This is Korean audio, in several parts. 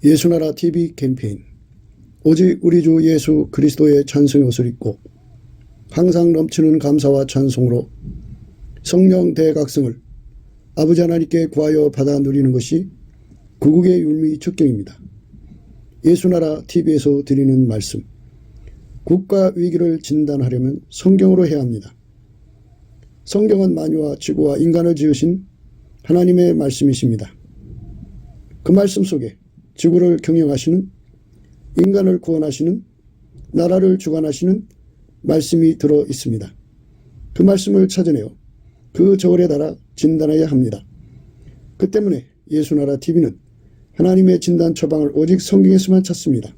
예수나라 TV 캠페인 오직 우리 주 예수 그리스도의 찬송의 옷을 입고 항상 넘치는 감사와 찬송으로 성령 대각성을 아버지 하나님께 구하여 받아 누리는 것이 구국의 율미 축경입니다. 예수나라 TV에서 드리는 말씀, 국가 위기를 진단하려면 성경으로 해야 합니다. 성경은 만유와 지구와 인간을 지으신 하나님의 말씀이십니다. 그 말씀 속에 지구를 경영하시는, 인간을 구원하시는, 나라를 주관하시는 말씀이 들어 있습니다. 그 말씀을 찾아내어 그 저울에 달아 진단해야 합니다. 그 때문에 예수나라 TV는 하나님의 진단 처방을 오직 성경에서만 찾습니다.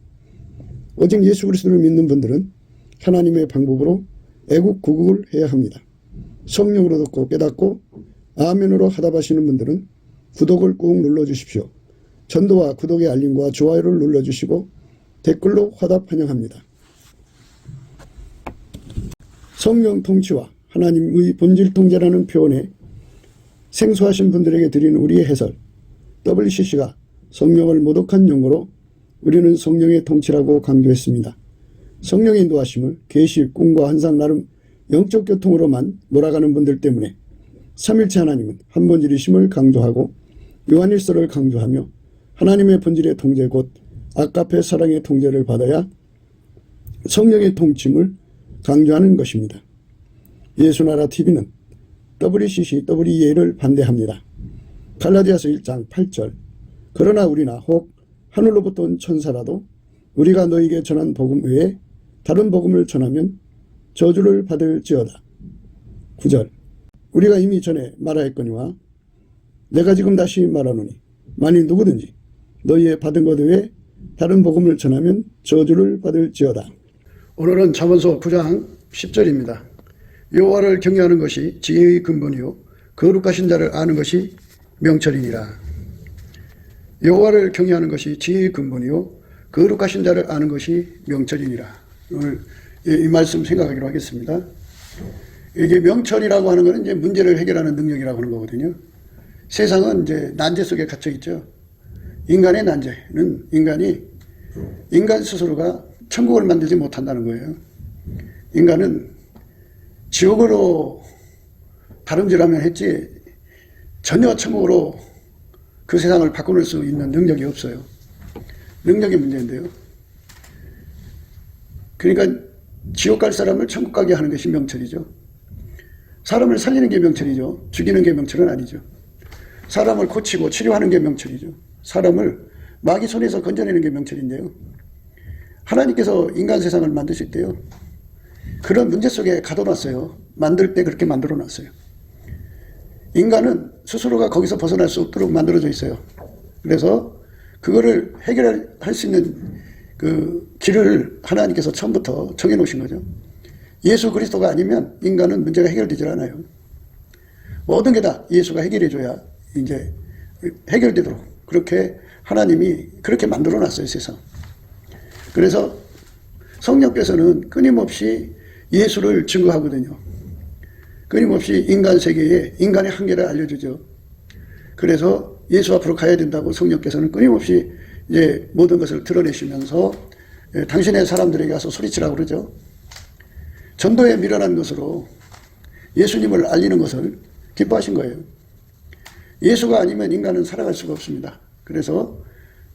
오직 예수 그리스도를 믿는 분들은 하나님의 방법으로 애국 구국을 해야 합니다. 성령으로 듣고 깨닫고 아멘으로 하답하시는 분들은 구독을 꾹 눌러주십시오. 전도와 구독의 알림과 좋아요를 눌러주시고 댓글로 화답 환영합니다. 성령 통치와 하나님의 본질 통제라는 표현에 생소하신 분들에게 드리는 우리의 해설, WCC가 성령을 모독한 용어로 우리는 성령의 통치라고 강조했습니다. 성령의 인도하심을 계시, 꿈과 환상 나름 영적 교통으로만 몰아가는 분들 때문에 삼일체 하나님은 한 본질이심을 강조하고 요한일서를 강조하며 하나님의 본질의 통제 곧 아가페 사랑의 통제를 받아야 성령의 통침을 강조하는 것입니다. 예수나라 TV는 WCC, WEA를 반대합니다. 갈라디아서 1장 8절 그러나 우리나 혹 하늘로부터 온 천사라도 우리가 너에게 전한 복음 외에 다른 복음을 전하면 저주를 받을지어다. 9절 우리가 이미 전에 말하였거니와 내가 지금 다시 말하노니 만일 누구든지 너희의 받은 것 외에 다른 복음을 전하면 저주를 받을지어다. 오늘은 잠언서 9장 10절입니다. 여호와를 경외하는 것이 지혜의 근본이요 거룩하신 자를 아는 것이 명철이니라. 여호와를 경외하는 것이 지혜의 근본이요 거룩하신 자를 아는 것이 명철이니라. 오늘 이 말씀 생각하기로 하겠습니다. 이게 명철이라고 하는 것은 이제 문제를 해결하는 능력이라고 하는 거거든요. 세상은 이제 난제 속에 갇혀 있죠. 인간의 난제는 인간 스스로가 천국을 만들지 못한다는 거예요. 인간은 지옥으로 다름질하면 했지 전혀 천국으로 그 세상을 바꿔놓을 수 있는 능력이 없어요. 능력이 문제인데요. 그러니까 지옥 갈 사람을 천국 가게 하는 것이 명철이죠. 사람을 살리는 게 명철이죠. 죽이는 게 명철은 아니죠. 사람을 고치고 치료하는 게 명철이죠. 사람을 마귀 손에서 건져내는 게 명철인데요. 하나님께서 인간 세상을 만드실 때요. 그런 문제 속에 가둬놨어요. 만들 때 그렇게 만들어놨어요. 인간은 스스로가 거기서 벗어날 수 없도록 만들어져 있어요. 그래서 그거를 해결할 수 있는 그 길을 하나님께서 처음부터 정해놓으신 거죠. 예수 그리스도가 아니면 인간은 문제가 해결되질 않아요. 모든 게 다 예수가 해결해줘야 이제 해결되도록 그렇게 하나님이 그렇게 만들어놨어요, 세상. 그래서 성령께서는 끊임없이 예수를 증거하거든요. 끊임없이 인간 세계에 인간의 한계를 알려주죠. 그래서 예수 앞으로 가야 된다고 성령께서는 끊임없이 이제 모든 것을 드러내시면서 당신의 사람들에게 가서 소리치라고 그러죠. 전도에 미련한 것으로 예수님을 알리는 것을 기뻐하신 거예요. 예수가 아니면 인간은 살아갈 수가 없습니다. 그래서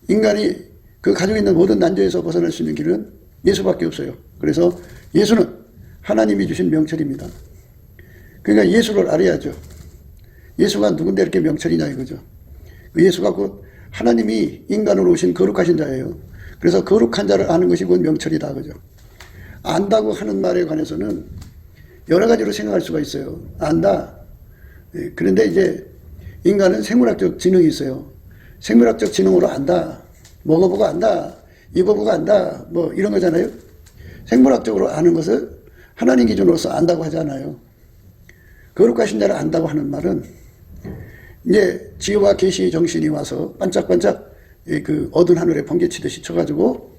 인간이 그 가지고 있는 모든 난조에서 벗어날 수 있는 길은 예수밖에 없어요. 그래서 예수는 하나님이 주신 명철입니다. 그러니까 예수를 알아야죠. 예수가 누군데 이렇게 명철이냐 이거죠. 예수가 곧 하나님이 인간으로 오신 거룩하신 자예요. 그래서 거룩한 자를 아는 것이 곧 명철이다 그죠. 안다고 하는 말에 관해서는 여러 가지로 생각할 수가 있어요. 안다. 그런데 이제 인간은 생물학적 지능이 있어요. 생물학적 지능으로 안다. 먹어보고 안다. 입어보고 안다. 뭐 이런 거잖아요. 생물학적으로 아는 것을 하나님 기준으로서 안다고 하잖아요. 거룩하신 자를 안다고 하는 말은 이제 지혜와 계시 정신이 와서 반짝반짝 그 어두운 하늘에 번개치듯이 쳐가지고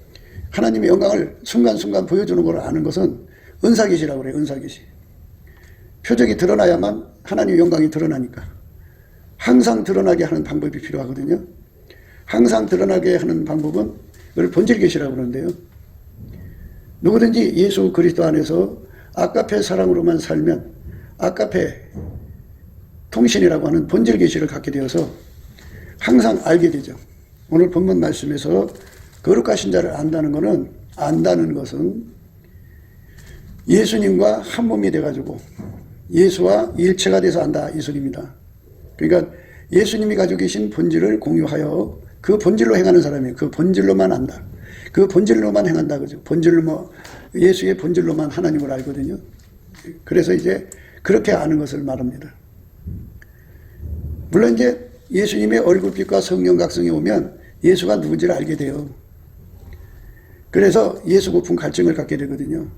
하나님의 영광을 순간순간 보여주는 걸 아는 것은 은사계시라고 그래요. 은사계시. 표적이 드러나야만 하나님의 영광이 드러나니까 항상 드러나게 하는 방법이 필요하거든요. 항상 드러나게 하는 방법은 그걸 본질 계시라고 그러는데요. 누구든지 예수 그리스도 안에서 아까페 사랑으로만 살면 아까페 통신이라고 하는 본질 계시를 갖게 되어서 항상 알게 되죠. 오늘 본문 말씀에서 거룩하신 자를 안다는 것은 예수님과 한 몸이 돼가지고 예수와 일체가 돼서 안다 이 소리입니다. 그러니까 예수님이 가지고 계신 본질을 공유하여 그 본질로 행하는 사람이 그 본질로만 안다. 그 본질로만 행한다 그죠. 예수의 본질로만 하나님을 알거든요. 그래서 이제 그렇게 아는 것을 말합니다. 물론 이제 예수님의 얼굴빛과 성령 각성이 오면 예수가 누군지를 알게 돼요. 그래서 예수 고품 갈증을 갖게 되거든요.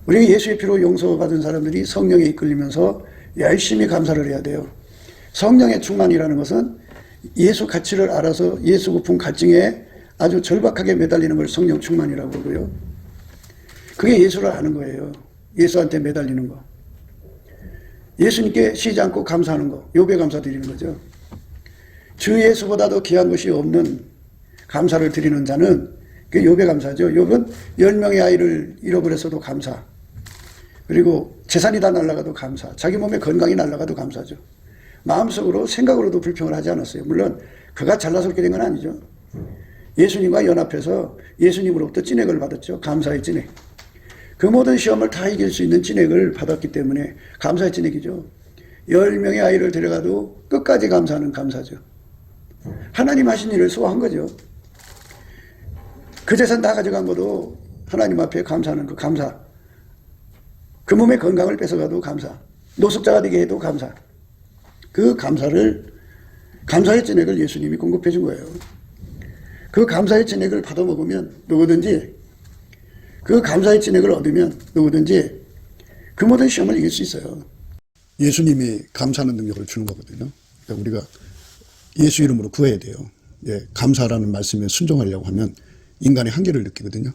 우리가 예수의 피로 용서받은 사람들이 성령에 이끌리면서 열심히 감사를 해야 돼요. 성령의 충만이라는 것은 예수 가치를 알아서 예수 고품 갈증에 아주 절박하게 매달리는 걸 성령 충만이라고 그러고요. 그게 예수를 아는 거예요. 예수한테 매달리는 거. 예수님께 쉬지 않고 감사하는 거. 욥에 감사드리는 거죠. 주 예수보다도 귀한 것이 없는 감사를 드리는 자는 그게 욥에 감사죠. 욥은 10명의 아이를 잃어버렸어도 감사. 그리고 재산이 다 날아가도 감사. 자기 몸의 건강이 날아가도 감사죠. 마음속으로 생각으로도 불평을 하지 않았어요. 물론 그가 잘나서 그렇게 된 건 아니죠. 예수님과 연합해서 예수님으로부터 찐액을 받았죠. 감사의 찐액. 그 모든 시험을 다 이길 수 있는 찐액을 받았기 때문에 감사의 찐액이죠. 10명의 아이를 데려가도 끝까지 감사하는 감사죠. 하나님 하신 일을 소화한 거죠. 그 재산 다 가져간 것도 하나님 앞에 감사하는 그 감사. 그 몸의 건강을 뺏어가도 감사. 노숙자가 되게 해도 감사. 그 감사의 찐액을 예수님이 공급해 준 거예요. 그 감사의 찐액을 받아먹으면 누구든지 그 감사의 찐액을 얻으면 누구든지 그 모든 시험을 이길 수 있어요. 예수님이 감사하는 능력을 주는 거거든요. 그러니까 우리가 예수 이름으로 구해야 돼요. 예, 감사라는 말씀에 순종하려고 하면 인간의 한계를 느끼거든요.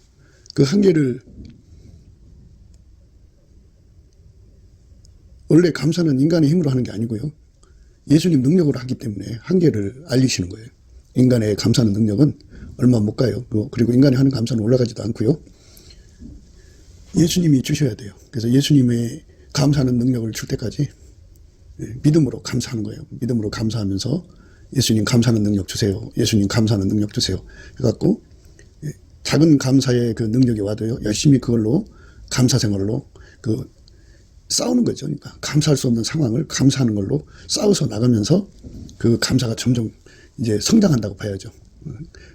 그 한계를 원래 감사는 인간의 힘으로 하는 게 아니고요. 예수님 능력으로 하기 때문에 한계를 알리시는 거예요. 인간의 감사하는 능력은 얼마 못 가요. 그리고 인간이 하는 감사는 올라가지도 않고요. 예수님이 주셔야 돼요. 그래서 예수님의 감사하는 능력을 줄 때까지 믿음으로 감사하는 거예요. 믿음으로 감사하면서 예수님 감사하는 능력 주세요. 예수님 감사하는 능력 주세요. 해갖고 작은 감사의 그 능력이 와도요. 열심히 그걸로 감사 생활로 싸우는 거죠. 그러니까 감사할 수 없는 상황을 감사하는 걸로 싸워서 나가면서 그 감사가 점점 이제 성장한다고 봐야죠.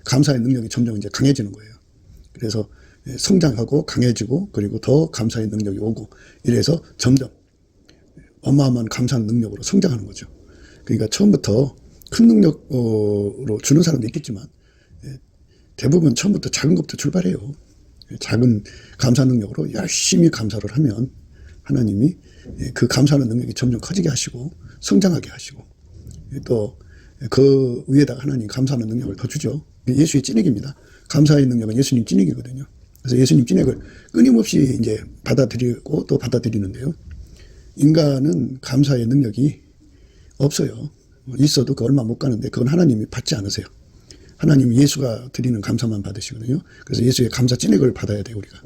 감사의 능력이 점점 이제 강해지는 거예요. 그래서 성장하고 강해지고 그리고 더 감사의 능력이 오고 이래서 점점 어마어마한 감사의 능력으로 성장하는 거죠. 그러니까 처음부터 큰 능력으로 주는 사람도 있겠지만 대부분 처음부터 작은 것부터 출발해요. 작은 감사 능력으로 열심히 감사를 하면 하나님이 그 감사하는 능력이 점점 커지게 하시고 성장하게 하시고 또 그 위에다가 하나님 감사하는 능력을 더 주죠. 예수의 찐액입니다. 감사의 능력은 예수님 찐액이거든요. 그래서 예수님 찐액을 끊임없이 이제 받아들이고 또 받아들이는데요. 인간은 감사의 능력이 없어요. 있어도 그 얼마 못 가는데 그건 하나님이 받지 않으세요. 하나님은 예수가 드리는 감사만 받으시거든요. 그래서 예수의 감사 찐액을 받아야 돼요, 우리가.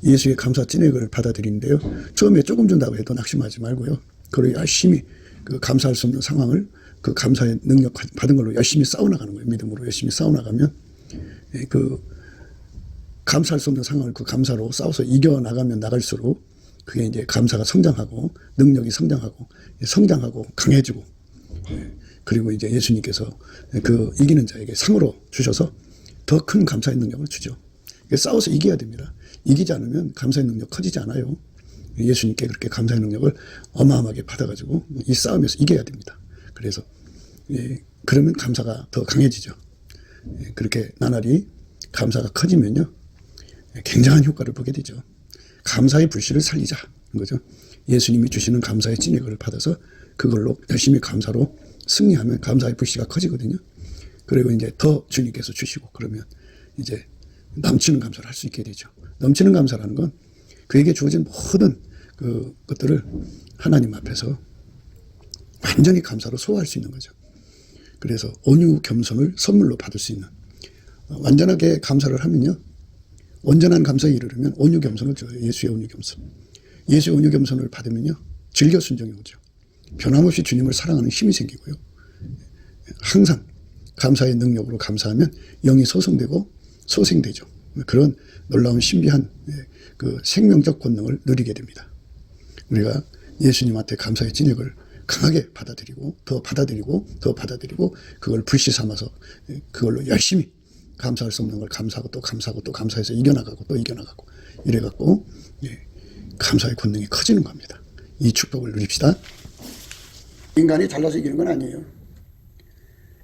예수의 감사 찐액을 받아들이는데요. 처음에 조금 준다고 해도 낙심하지 말고요. 그걸 열심히 그 감사할 수 없는 상황을 그 감사의 능력 받은 걸로 열심히 싸워나가는 거예요. 믿음으로 열심히 싸워나가면 그 감사할 수 없는 상황을 그 감사로 싸워서 이겨나가면 나갈수록 그게 이제 감사가 성장하고 능력이 성장하고 강해지고 그리고 이제 예수님께서 그 이기는 자에게 상으로 주셔서 더 큰 감사의 능력을 주죠. 싸워서 이겨야 됩니다. 이기지 않으면 감사의 능력 커지지 않아요. 예수님께 그렇게 감사의 능력을 어마어마하게 받아가지고 이 싸움에서 이겨야 됩니다. 그래서 그러면 감사가 더 강해지죠. 그렇게 나날이 감사가 커지면요. 굉장한 효과를 보게 되죠. 감사의 불씨를 살리자는 거죠. 예수님이 주시는 감사의 찐액을 받아서 그걸로 열심히 감사로 승리하면 감사의 불씨가 커지거든요. 그리고 이제 더 주님께서 주시고 그러면 이제 넘치는 감사를 할 수 있게 되죠. 넘치는 감사라는 건 그에게 주어진 모든 그 것들을 하나님 앞에서 완전히 감사로 소화할 수 있는 거죠. 그래서 온유 겸손을 선물로 받을 수 있는, 완전하게 감사를 하면요, 온전한 감사에 이르려면 온유 겸손을 줘요. 예수의 온유 겸손. 예수의 온유 겸손을 받으면요, 즐겨 순종이 오죠. 변함없이 주님을 사랑하는 힘이 생기고요. 항상 감사의 능력으로 감사하면 영이 소성되고 소생되죠. 그런 놀라운 신비한 그 생명적 권능을 누리게 됩니다. 우리가 예수님한테 감사의 진액을 강하게 받아들이고 더 받아들이고 더 받아들이고 그걸 불씨 삼아서 그걸로 열심히 감사할 수 없는 걸 감사하고 또 감사하고 또 감사해서 이겨나가고 또 이겨나가고 이래갖고 감사의 권능이 커지는 겁니다. 이 축복을 누립시다. 인간이 잘나서 이기는 건 아니에요.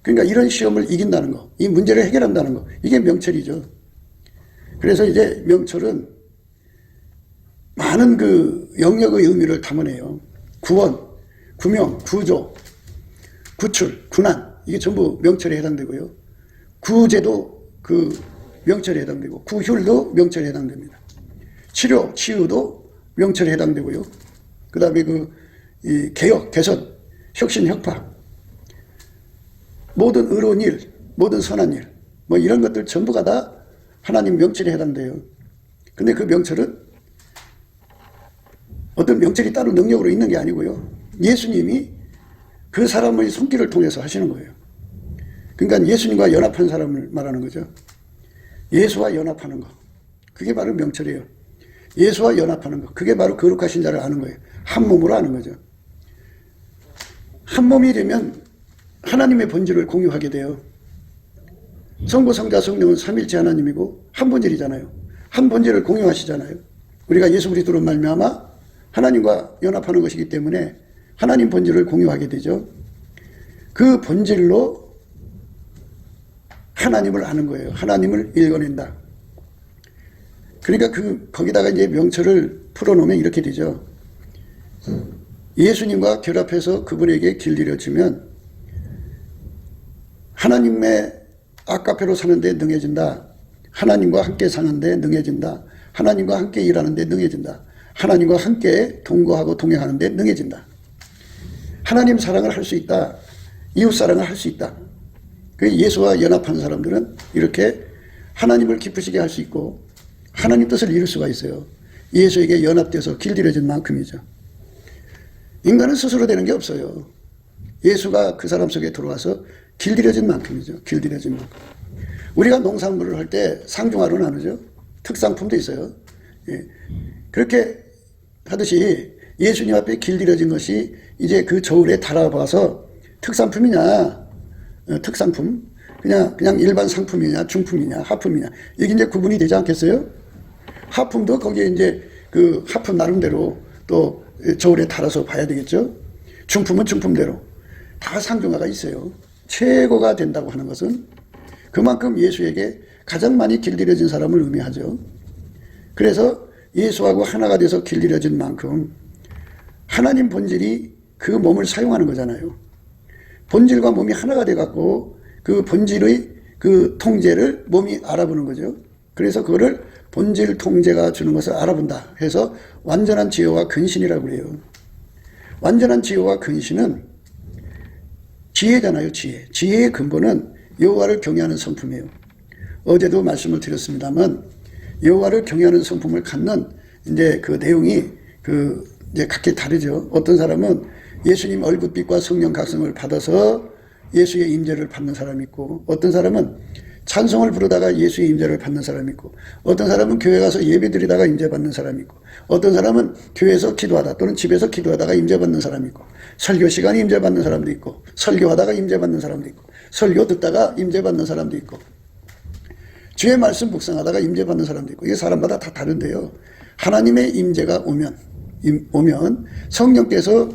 그러니까 이런 시험을 이긴다는 거, 이 문제를 해결한다는 거, 이게 명철이죠. 그래서 이제 명철은 많은 그 영역의 의미를 담아내요. 구원, 구명, 구조, 구출, 군안, 이게 전부 명철에 해당되고요. 구제도 그 명철에 해당되고, 구휼도 명철에 해당됩니다. 치료, 치유도 명철에 해당되고요. 그 다음에 이 개혁, 개선, 혁신, 혁파, 모든 의로운 일, 모든 선한 일, 뭐 이런 것들 전부가 다 하나님 명철에 해당돼요. 근데 그 명철은 어떤 명철이 따로 능력으로 있는 게 아니고요. 예수님이 그 사람의 손길을 통해서 하시는 거예요. 그러니까 예수님과 연합한 사람을 말하는 거죠. 예수와 연합하는 거. 그게 바로 명철이에요. 예수와 연합하는 거. 그게 바로 거룩하신 자를 아는 거예요. 한 몸으로 아는 거죠. 한 몸이 되면 하나님의 본질을 공유하게 돼요. 성부, 성자, 성령은 삼일체 하나님이고 한 본질이잖아요. 한 본질을 공유하시잖아요. 우리가 예수 그리스도로 말미암아 하나님과 연합하는 것이기 때문에 하나님 본질을 공유하게 되죠. 그 본질로 하나님을 아는 거예요. 하나님을 읽어낸다. 그러니까 거기다가 이제 명철을 풀어놓으면 이렇게 되죠. 예수님과 결합해서 그분에게 길들여지면 하나님의 아카페로 사는데 능해진다. 하나님과 함께 사는데 능해진다. 하나님과 함께 일하는데 능해진다. 하나님과 함께 동거하고 동행하는데 능해진다. 하나님 사랑을 할 수 있다. 이웃 사랑을 할 수 있다. 그 예수와 연합한 사람들은 이렇게 하나님을 기쁘시게 할 수 있고 하나님 뜻을 이룰 수가 있어요. 예수에게 연합돼서 길들여진 만큼이죠. 인간은 스스로 되는 게 없어요. 예수가 그 사람 속에 들어와서 길들여진 만큼이죠. 길들여진 만큼. 우리가 농산물을 할 때 상중하로 나누죠. 특상품도 있어요. 예. 그렇게 하듯이 예수님 앞에 길들여진 것이 이제 그 저울에 달아봐서 특상품이냐, 특상품, 그냥 일반 상품이냐, 중품이냐, 하품이냐, 이게 이제 구분이 되지 않겠어요? 하품도 거기에 이제 그 하품 나름대로 또 저울에 달아서 봐야 되겠죠? 중품은 중품대로 다 상중하가 있어요. 최고가 된다고 하는 것은 그만큼 예수에게 가장 많이 길들여진 사람을 의미하죠. 그래서 예수하고 하나가 돼서 길들여진 만큼 하나님 본질이 그 몸을 사용하는 거잖아요. 본질과 몸이 하나가 돼갖고 그 본질의 그 통제를 몸이 알아보는 거죠. 그래서 그거를 본질 통제가 주는 것을 알아본다 해서 완전한 지혜와 근신이라고 그래요. 완전한 지혜와 근신은 지혜잖아요. 지혜. 지혜의 근본은 여호와를 경외하는 성품이에요. 어제도 말씀을 드렸습니다만 여호와를 경외하는 성품을 갖는 이제 그 내용이 이제 각기 다르죠. 어떤 사람은 예수님 얼굴빛과 성령 각성을 받아서 예수의 임재를 받는 사람이 있고, 어떤 사람은 찬송을 부르다가 예수의 임재를 받는 사람이 있고, 어떤 사람은 교회 가서 예배 드리다가 임재 받는 사람이 있고, 어떤 사람은 교회에서 기도하다 또는 집에서 기도하다가 임재 받는 사람이 있고, 설교 시간에 임재 받는 사람도 있고, 설교하다가 임재 받는 사람도 있고, 설교 듣다가 임재 받는 사람도 있고, 주의 말씀 묵상하다가 임재 받는 사람도 있고, 이게 사람마다 다 다른데요. 하나님의 임재가 오면 성령께서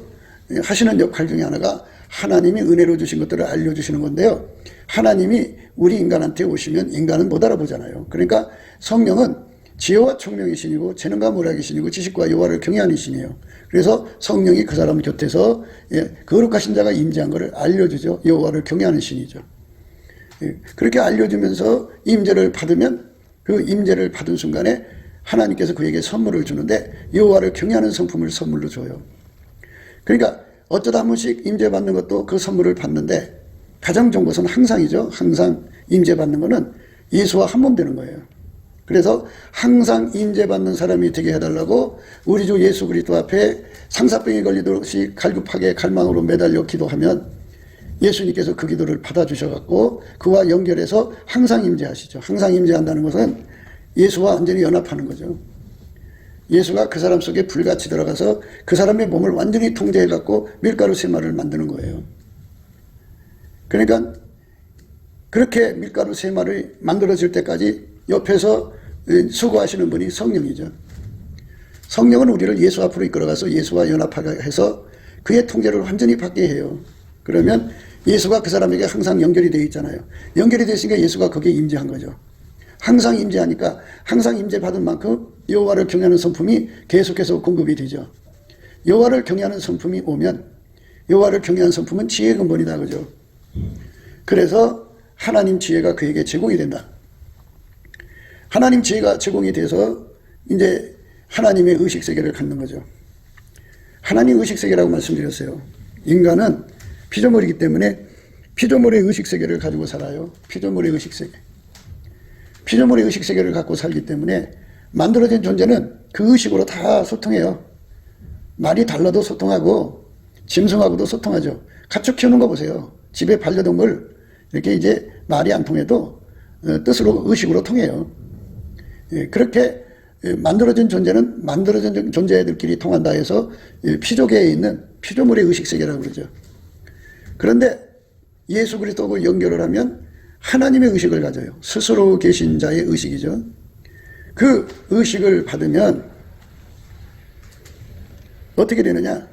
하시는 역할 중에 하나가 하나님이 은혜로 주신 것들을 알려주시는 건데요. 하나님이 우리 인간한테 오시면 인간은 못 알아보잖아요. 그러니까 성령은 지혜와 총명의 신이고 재능과 모략의 신이고 지식과 여호와를 경외하는 신이에요. 그래서 성령이 그 사람 곁에서 거룩하신 자가 임재한 것을 알려주죠. 여호와를 경외하는 신이죠. 그렇게 알려주면서 임재를 받으면 그 임재를 받은 순간에 하나님께서 그에게 선물을 주는데 여호와를 경외하는 성품을 선물로 줘요. 그러니까 어쩌다 한 번씩 임재 받는 것도 그 선물을 받는데 가장 좋은 것은 항상이죠. 항상 임재받는 것은 예수와 한 몸 되는 거예요. 그래서 항상 임재받는 사람이 되게 해달라고 우리 주 예수 그리스도 앞에 상사병에 걸리듯이 갈급하게 갈망으로 매달려 기도하면 예수님께서 그 기도를 받아주셔갖고 그와 연결해서 항상 임재하시죠. 항상 임재한다는 것은 예수와 완전히 연합하는 거죠. 예수가 그 사람 속에 불같이 들어가서 그 사람의 몸을 완전히 통제해갖고 밀가루 세마를 만드는 거예요. 그러니까 그렇게 밀가루 세마를 만들어질 때까지 옆에서 수고하시는 분이 성령이죠. 성령은 우리를 예수 앞으로 이끌어가서 예수와 연합하게 해서 그의 통제를 완전히 받게 해요. 그러면 예수가 그 사람에게 항상 연결이 되어 있잖아요. 연결이 되어 있으니까 예수가 거기에 임재한 거죠. 항상 임재하니까 항상 임재받은 만큼 여호와를 경외하는 성품이 계속해서 공급이 되죠. 여호와를 경외하는 성품이 오면 여호와를 경외하는 성품은 지혜의 근본이다. 그죠? 그래서 하나님 지혜가 그에게 제공이 된다. 하나님 지혜가 제공이 돼서 이제 하나님의 의식세계를 갖는 거죠. 하나님 의식세계라고 말씀드렸어요. 인간은 피조물이기 때문에 피조물의 의식세계를 가지고 살아요. 피조물의 의식세계. 피조물의 의식세계를 갖고 살기 때문에 만들어진 존재는 그 의식으로 다 소통해요. 말이 달라도 소통하고 짐승하고도 소통하죠. 가축 키우는 거 보세요. 집에 반려동물 이렇게 이제 말이 안 통해도 뜻으로 의식으로 통해요. 그렇게 만들어진 존재는 만들어진 존재들끼리 통한다 해서 피조계에 있는 피조물의 의식세계라고 그러죠. 그런데 예수 그리스도하고 연결을 하면 하나님의 의식을 가져요. 스스로 계신 자의 의식이죠. 그 의식을 받으면 어떻게 되느냐?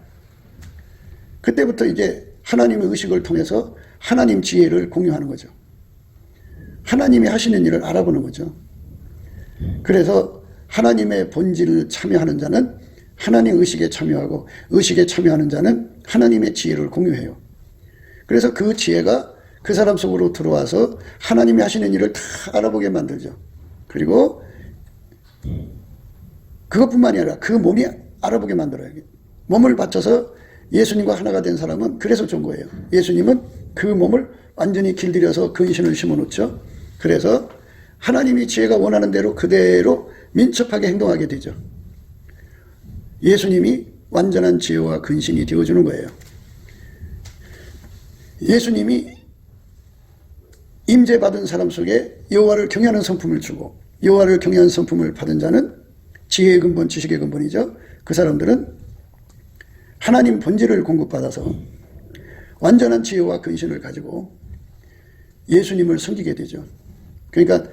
그때부터 이제 하나님의 의식을 통해서 하나님 지혜를 공유하는 거죠. 하나님이 하시는 일을 알아보는 거죠. 그래서 하나님의 본질을 참여하는 자는 하나님 의식에 참여하고 의식에 참여하는 자는 하나님의 지혜를 공유해요. 그래서 그 지혜가 그 사람 속으로 들어와서 하나님이 하시는 일을 다 알아보게 만들죠. 그리고 그것뿐만이 아니라 그 몸이 알아보게 만들어요. 몸을 바쳐서 예수님과 하나가 된 사람은 그래서 좋은 거예요. 예수님은 그 몸을 완전히 길들여서 근신을 심어놓죠. 그래서 하나님이 지혜가 원하는 대로 그대로 민첩하게 행동하게 되죠. 예수님이 완전한 지혜와 근신이 되어주는 거예요. 예수님이 임재받은 사람 속에 여호와를 경외하는 성품을 주고 여호와를 경외하는 성품을 받은 자는 지혜의 근본, 지식의 근본이죠. 그 사람들은 하나님 본질을 공급받아서 완전한 지혜와 근신을 가지고 예수님을 섬기게 되죠. 그러니까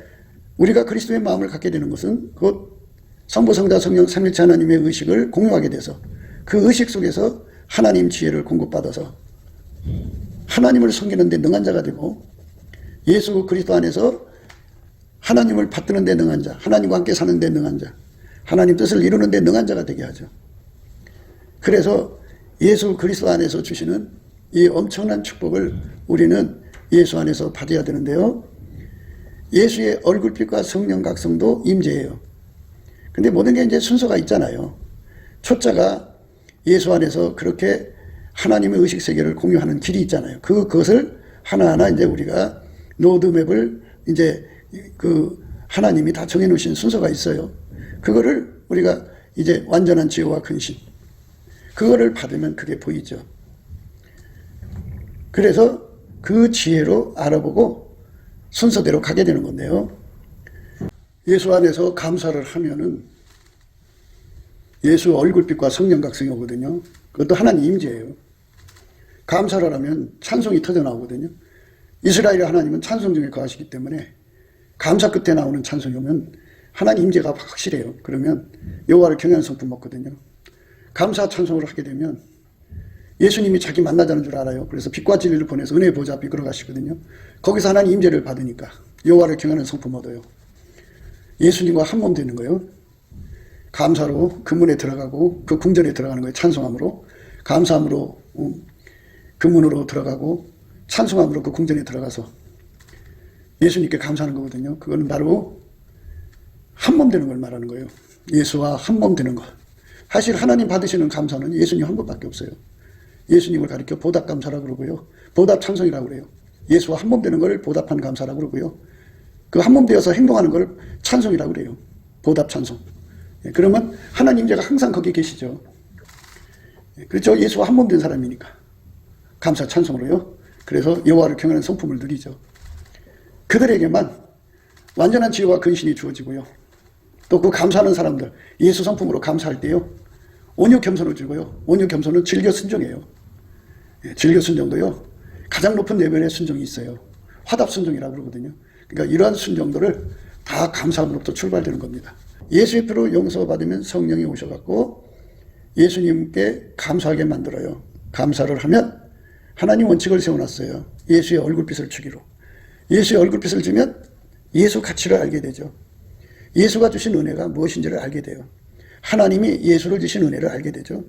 우리가 그리스도의 마음을 갖게 되는 것은 곧 성부, 성자, 성령, 삼위일체 하나님의 의식을 공유하게 돼서 그 의식 속에서 하나님 지혜를 공급받아서 하나님을 섬기는 데 능한 자가 되고 예수 그리스도 안에서 하나님을 받드는 데 능한 자, 하나님과 함께 사는 데 능한 자, 하나님 뜻을 이루는 데 능한 자가 되게 하죠. 그래서 예수 그리스도 안에서 주시는 이 엄청난 축복을 우리는 예수 안에서 받아야 되는데요. 예수의 얼굴빛과 성령 각성도 임재해요. 근데 모든 게 이제 순서가 있잖아요. 초짜가 예수 안에서 그렇게 하나님의 의식 세계를 공유하는 길이 있잖아요. 그것을 하나하나 이제 우리가 로드맵을 이제 그 하나님이 다 정해놓으신 순서가 있어요. 그거를 우리가 이제 완전한 지혜와 근신, 그거를 받으면 그게 보이죠. 그래서 그 지혜로 알아보고 순서대로 가게 되는 건데요. 예수 안에서 감사를 하면은 예수 얼굴빛과 성령 각성이 오거든요. 그것도 하나님 임재예요. 감사를 하면 찬송이 터져 나오거든요. 이스라엘의 하나님은 찬송 중에 거하시기 때문에 감사 끝에 나오는 찬송이 오면 하나님 임재가 확실해요. 그러면 여호와를 경외하는 성품 먹거든요. 감사 찬송을 하게 되면 예수님이 자기 만나자는 줄 알아요. 그래서 빛과 진리를 보내서 은혜의 보좌 앞에 걸어가시거든요. 거기서 하나님 임재를 받으니까 여호와를 경외하는 성품 얻어요. 예수님과 한 몸 되는 거예요. 감사로 그 문에 들어가고 그 궁전에 들어가는 거예요. 찬송함으로. 감사함으로 그 문으로 들어가고 찬송함으로 그 궁전에 들어가서 예수님께 감사하는 거거든요. 그거는 바로 한 몸 되는 걸 말하는 거예요. 예수와 한 몸 되는 것. 사실 하나님 받으시는 감사는 예수님 한 분밖에 없어요. 예수님을 가리켜 보답 감사라고 그러고요. 보답 찬송이라고 그래요. 예수와 한 몸 되는 걸 보답한 감사라고 그러고요. 그 한 몸 되어서 행동하는 걸 찬송이라고 그래요. 보답 찬송. 그러면 하나님 제가 항상 거기 계시죠. 그렇죠. 예수와 한 몸 된 사람이니까. 감사 찬송으로요. 그래서 여호와를 경외하는 성품을 누리죠. 그들에게만 완전한 지혜와 근신이 주어지고요. 또 그 감사하는 사람들, 예수 성품으로 감사할 때요. 온유 겸손을 주고요. 온유 겸손은 즐겨 순종이에요. 즐겨 순종도요. 가장 높은 레벨의 순종이 있어요. 화답 순종이라고 그러거든요. 그러니까 이러한 순종들을 다 감사함으로부터 출발되는 겁니다. 예수의 피로 용서받으면 성령이 오셔갖고 예수님께 감사하게 만들어요. 감사를 하면 하나님 원칙을 세워놨어요. 예수의 얼굴빛을 주기로. 예수의 얼굴빛을 주면 예수 가치를 알게 되죠. 예수가 주신 은혜가 무엇인지를 알게 돼요. 하나님이 예수를 주신 은혜를 알게 되죠.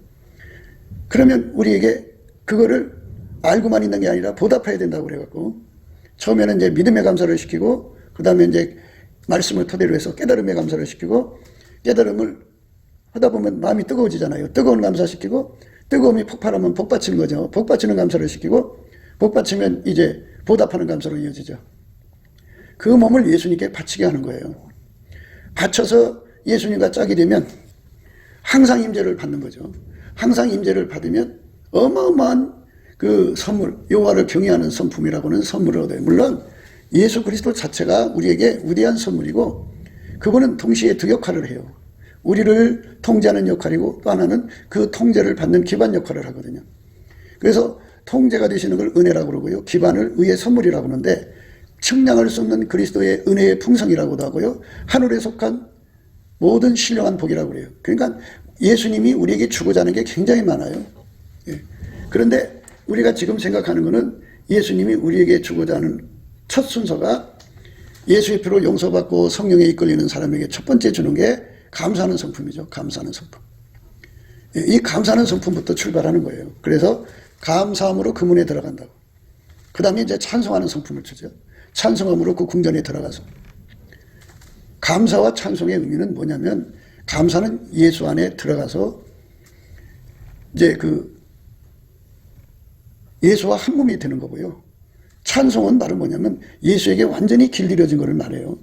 그러면 우리에게 그거를 알고만 있는 게 아니라 보답해야 된다고 그래갖고 처음에는 이제 믿음의 감사를 시키고 그 다음에 이제 말씀을 토대로 해서 깨달음의 감사를 시키고 깨달음을 하다 보면 마음이 뜨거워지잖아요. 뜨거운 감사시키고 뜨거움이 폭발하면 복받치는 거죠. 복받치는 감사를 시키고 복받치면 이제 보답하는 감사로 이어지죠. 그 몸을 예수님께 바치게 하는 거예요. 바쳐서 예수님과 짝이 되면 항상 임재를 받는 거죠. 항상 임재를 받으면 어마어마한 그 선물, 여호와를 경외하는 성품이라고는 선물을 얻어요. 물론 예수 그리스도 자체가 우리에게 위대한 선물이고 그분은 동시에 두 역할을 해요. 우리를 통제하는 역할이고 또 하나는 그 통제를 받는 기반 역할을 하거든요. 그래서 통제가 되시는 걸 은혜라고 그러고요. 기반을 의의 선물이라고 하는데 측량할 수 없는 그리스도의 은혜의 풍성이라고도 하고요. 하늘에 속한 모든 신령한 복이라고 그래요. 그러니까 예수님이 우리에게 주고자 하는 게 굉장히 많아요. 예. 그런데 우리가 지금 생각하는 것은 예수님이 우리에게 주고자 하는 첫 순서가 예수의 피로 용서받고 성령에 이끌리는 사람에게 첫 번째 주는 게 감사하는 성품이죠. 감사하는 성품. 예. 이 감사하는 성품부터 출발하는 거예요. 그래서 감사함으로 그 문에 들어간다고. 그 다음에 이제 찬송하는 성품을 주죠. 찬송함으로 그 궁전에 들어가서. 감사와 찬송의 의미는 뭐냐면 감사는 예수 안에 들어가서 이제 그 예수와 한 몸이 되는 거고요. 찬송은 말은 뭐냐면 예수에게 완전히 길들여진 것을 말해요.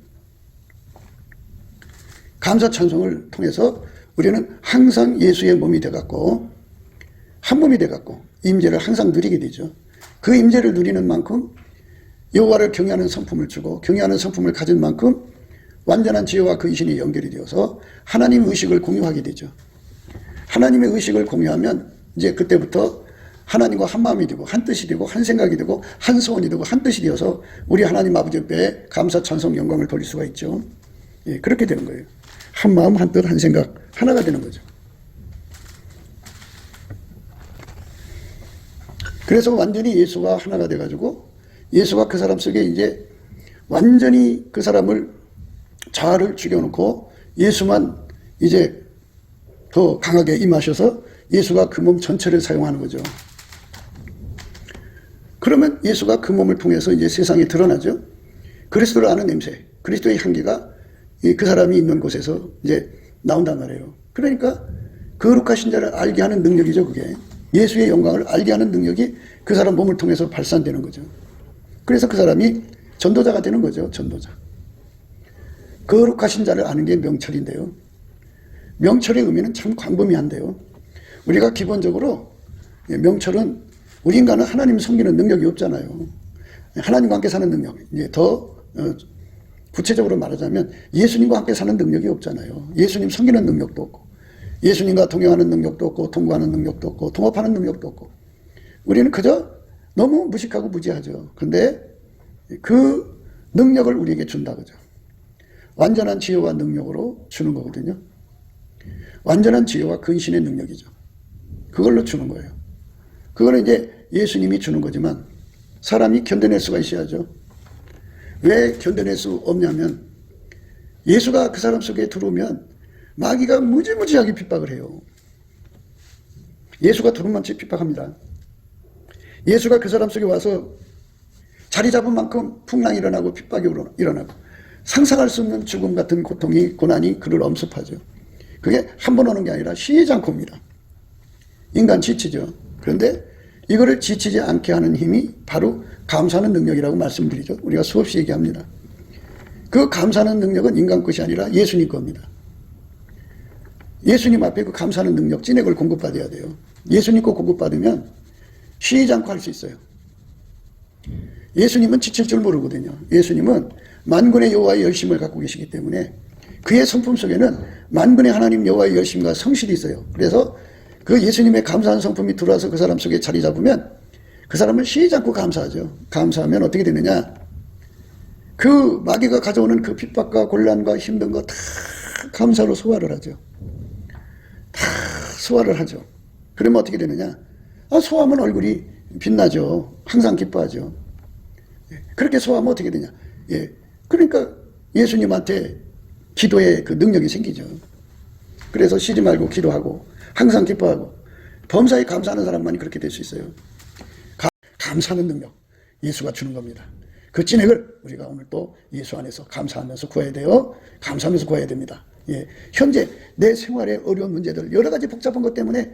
감사 찬송을 통해서 우리는 항상 예수의 몸이 돼갖고 한 몸이 돼갖고 임재를 항상 누리게 되죠. 그 임재를 누리는 만큼 여호와를 경외하는 성품을 주고 경외하는 성품을 가진 만큼 완전한 지혜와 근신이 연결이 되어서 하나님 의식을 공유하게 되죠. 하나님의 의식을 공유하면 이제 그때부터 하나님과 한 마음이 되고 한 뜻이 되고 한 생각이 되고 한 소원이 되고 한 뜻이 되어서 우리 하나님 아버지 옆에 감사 찬송 영광을 돌릴 수가 있죠. 예, 그렇게 되는 거예요. 한 마음 한 뜻 한 생각 하나가 되는 거죠. 그래서 완전히 예수가 하나가 돼가지고 예수가 그 사람 속에 이제 완전히 그 사람을 자아를 죽여놓고 예수만 이제 더 강하게 임하셔서 예수가 그 몸 전체를 사용하는 거죠. 그러면 예수가 그 몸을 통해서 이제 세상에 드러나죠. 그리스도를 아는 냄새, 그리스도의 향기가 그 사람이 있는 곳에서 이제 나온단 말이에요. 그러니까 거룩하신 자를 알게 하는 능력이죠, 그게. 예수의 영광을 알게 하는 능력이 그 사람 몸을 통해서 발산되는 거죠. 그래서 그 사람이 전도자가 되는 거죠, 전도자. 거룩하신 자를 아는 게 명철인데요. 명철의 의미는 참 광범위한데요. 우리가 기본적으로 명철은 우리 인간은 하나님 섬기는 능력이 없잖아요. 하나님과 함께 사는 능력. 이제 더 구체적으로 말하자면 예수님과 함께 사는 능력이 없잖아요. 예수님 섬기는 능력도 없고 예수님과 동행하는 능력도 없고 통과하는 능력도 없고 통합하는 능력도 없고 우리는 그저 너무 무식하고 무지하죠. 그런데 그 능력을 우리에게 준다고죠. 완전한 지혜와 능력으로 주는 거거든요. 완전한 지혜와 근신의 능력이죠. 그걸로 주는 거예요. 그거는 이제 예수님이 주는 거지만 사람이 견뎌낼 수가 있어야죠. 왜 견뎌낼 수 없냐면 예수가 그 사람 속에 들어오면 마귀가 무지무지하게 핍박을 해요. 예수가 들어오면 핍박합니다. 예수가 그 사람 속에 와서 자리 잡은 만큼 풍랑이 일어나고 핍박이 일어나고 상상할 수 없는 죽음 같은 고통이 고난이 그를 엄습하죠. 그게 한 번 오는 게 아니라 쉬지 않고 옵니다. 인간 지치죠. 그런데 이거를 지치지 않게 하는 힘이 바로 감사하는 능력이라고 말씀드리죠. 우리가 수없이 얘기합니다. 그 감사하는 능력은 인간 것이 아니라 예수님 겁니다. 예수님 앞에 그 감사하는 능력, 찐액을 공급받아야 돼요. 예수님 거 공급받으면 쉬지 않고 할 수 있어요. 예수님은 지칠 줄 모르거든요. 예수님은 만군의 여호와의 열심을 갖고 계시기 때문에 그의 성품 속에는 만군의 하나님 여호와의 열심과 성실이 있어요. 그래서 그 예수님의 감사한 성품이 들어와서 그 사람 속에 자리 잡으면 그 사람은 쉬지 않고 감사하죠. 감사하면 어떻게 되느냐? 그 마귀가 가져오는 그 핍박과 곤란과 힘든 거 다 감사로 소화를 하죠. 다 소화를 하죠. 그러면 어떻게 되느냐? 소화하면 얼굴이 빛나죠. 항상 기뻐하죠. 그렇게 소화하면 어떻게 되냐? 그러니까 예수님한테 기도의 그 능력이 생기죠. 그래서 쉬지 말고 기도하고 항상 기뻐하고 범사에 감사하는 사람만이 그렇게 될 수 있어요. 감사하는 능력, 예수가 주는 겁니다. 그 찐액을 우리가 오늘 또 예수 안에서 감사하면서 구해야 돼요. 감사하면서 구해야 됩니다. 현재 내 생활의 어려운 문제들, 여러 가지 복잡한 것 때문에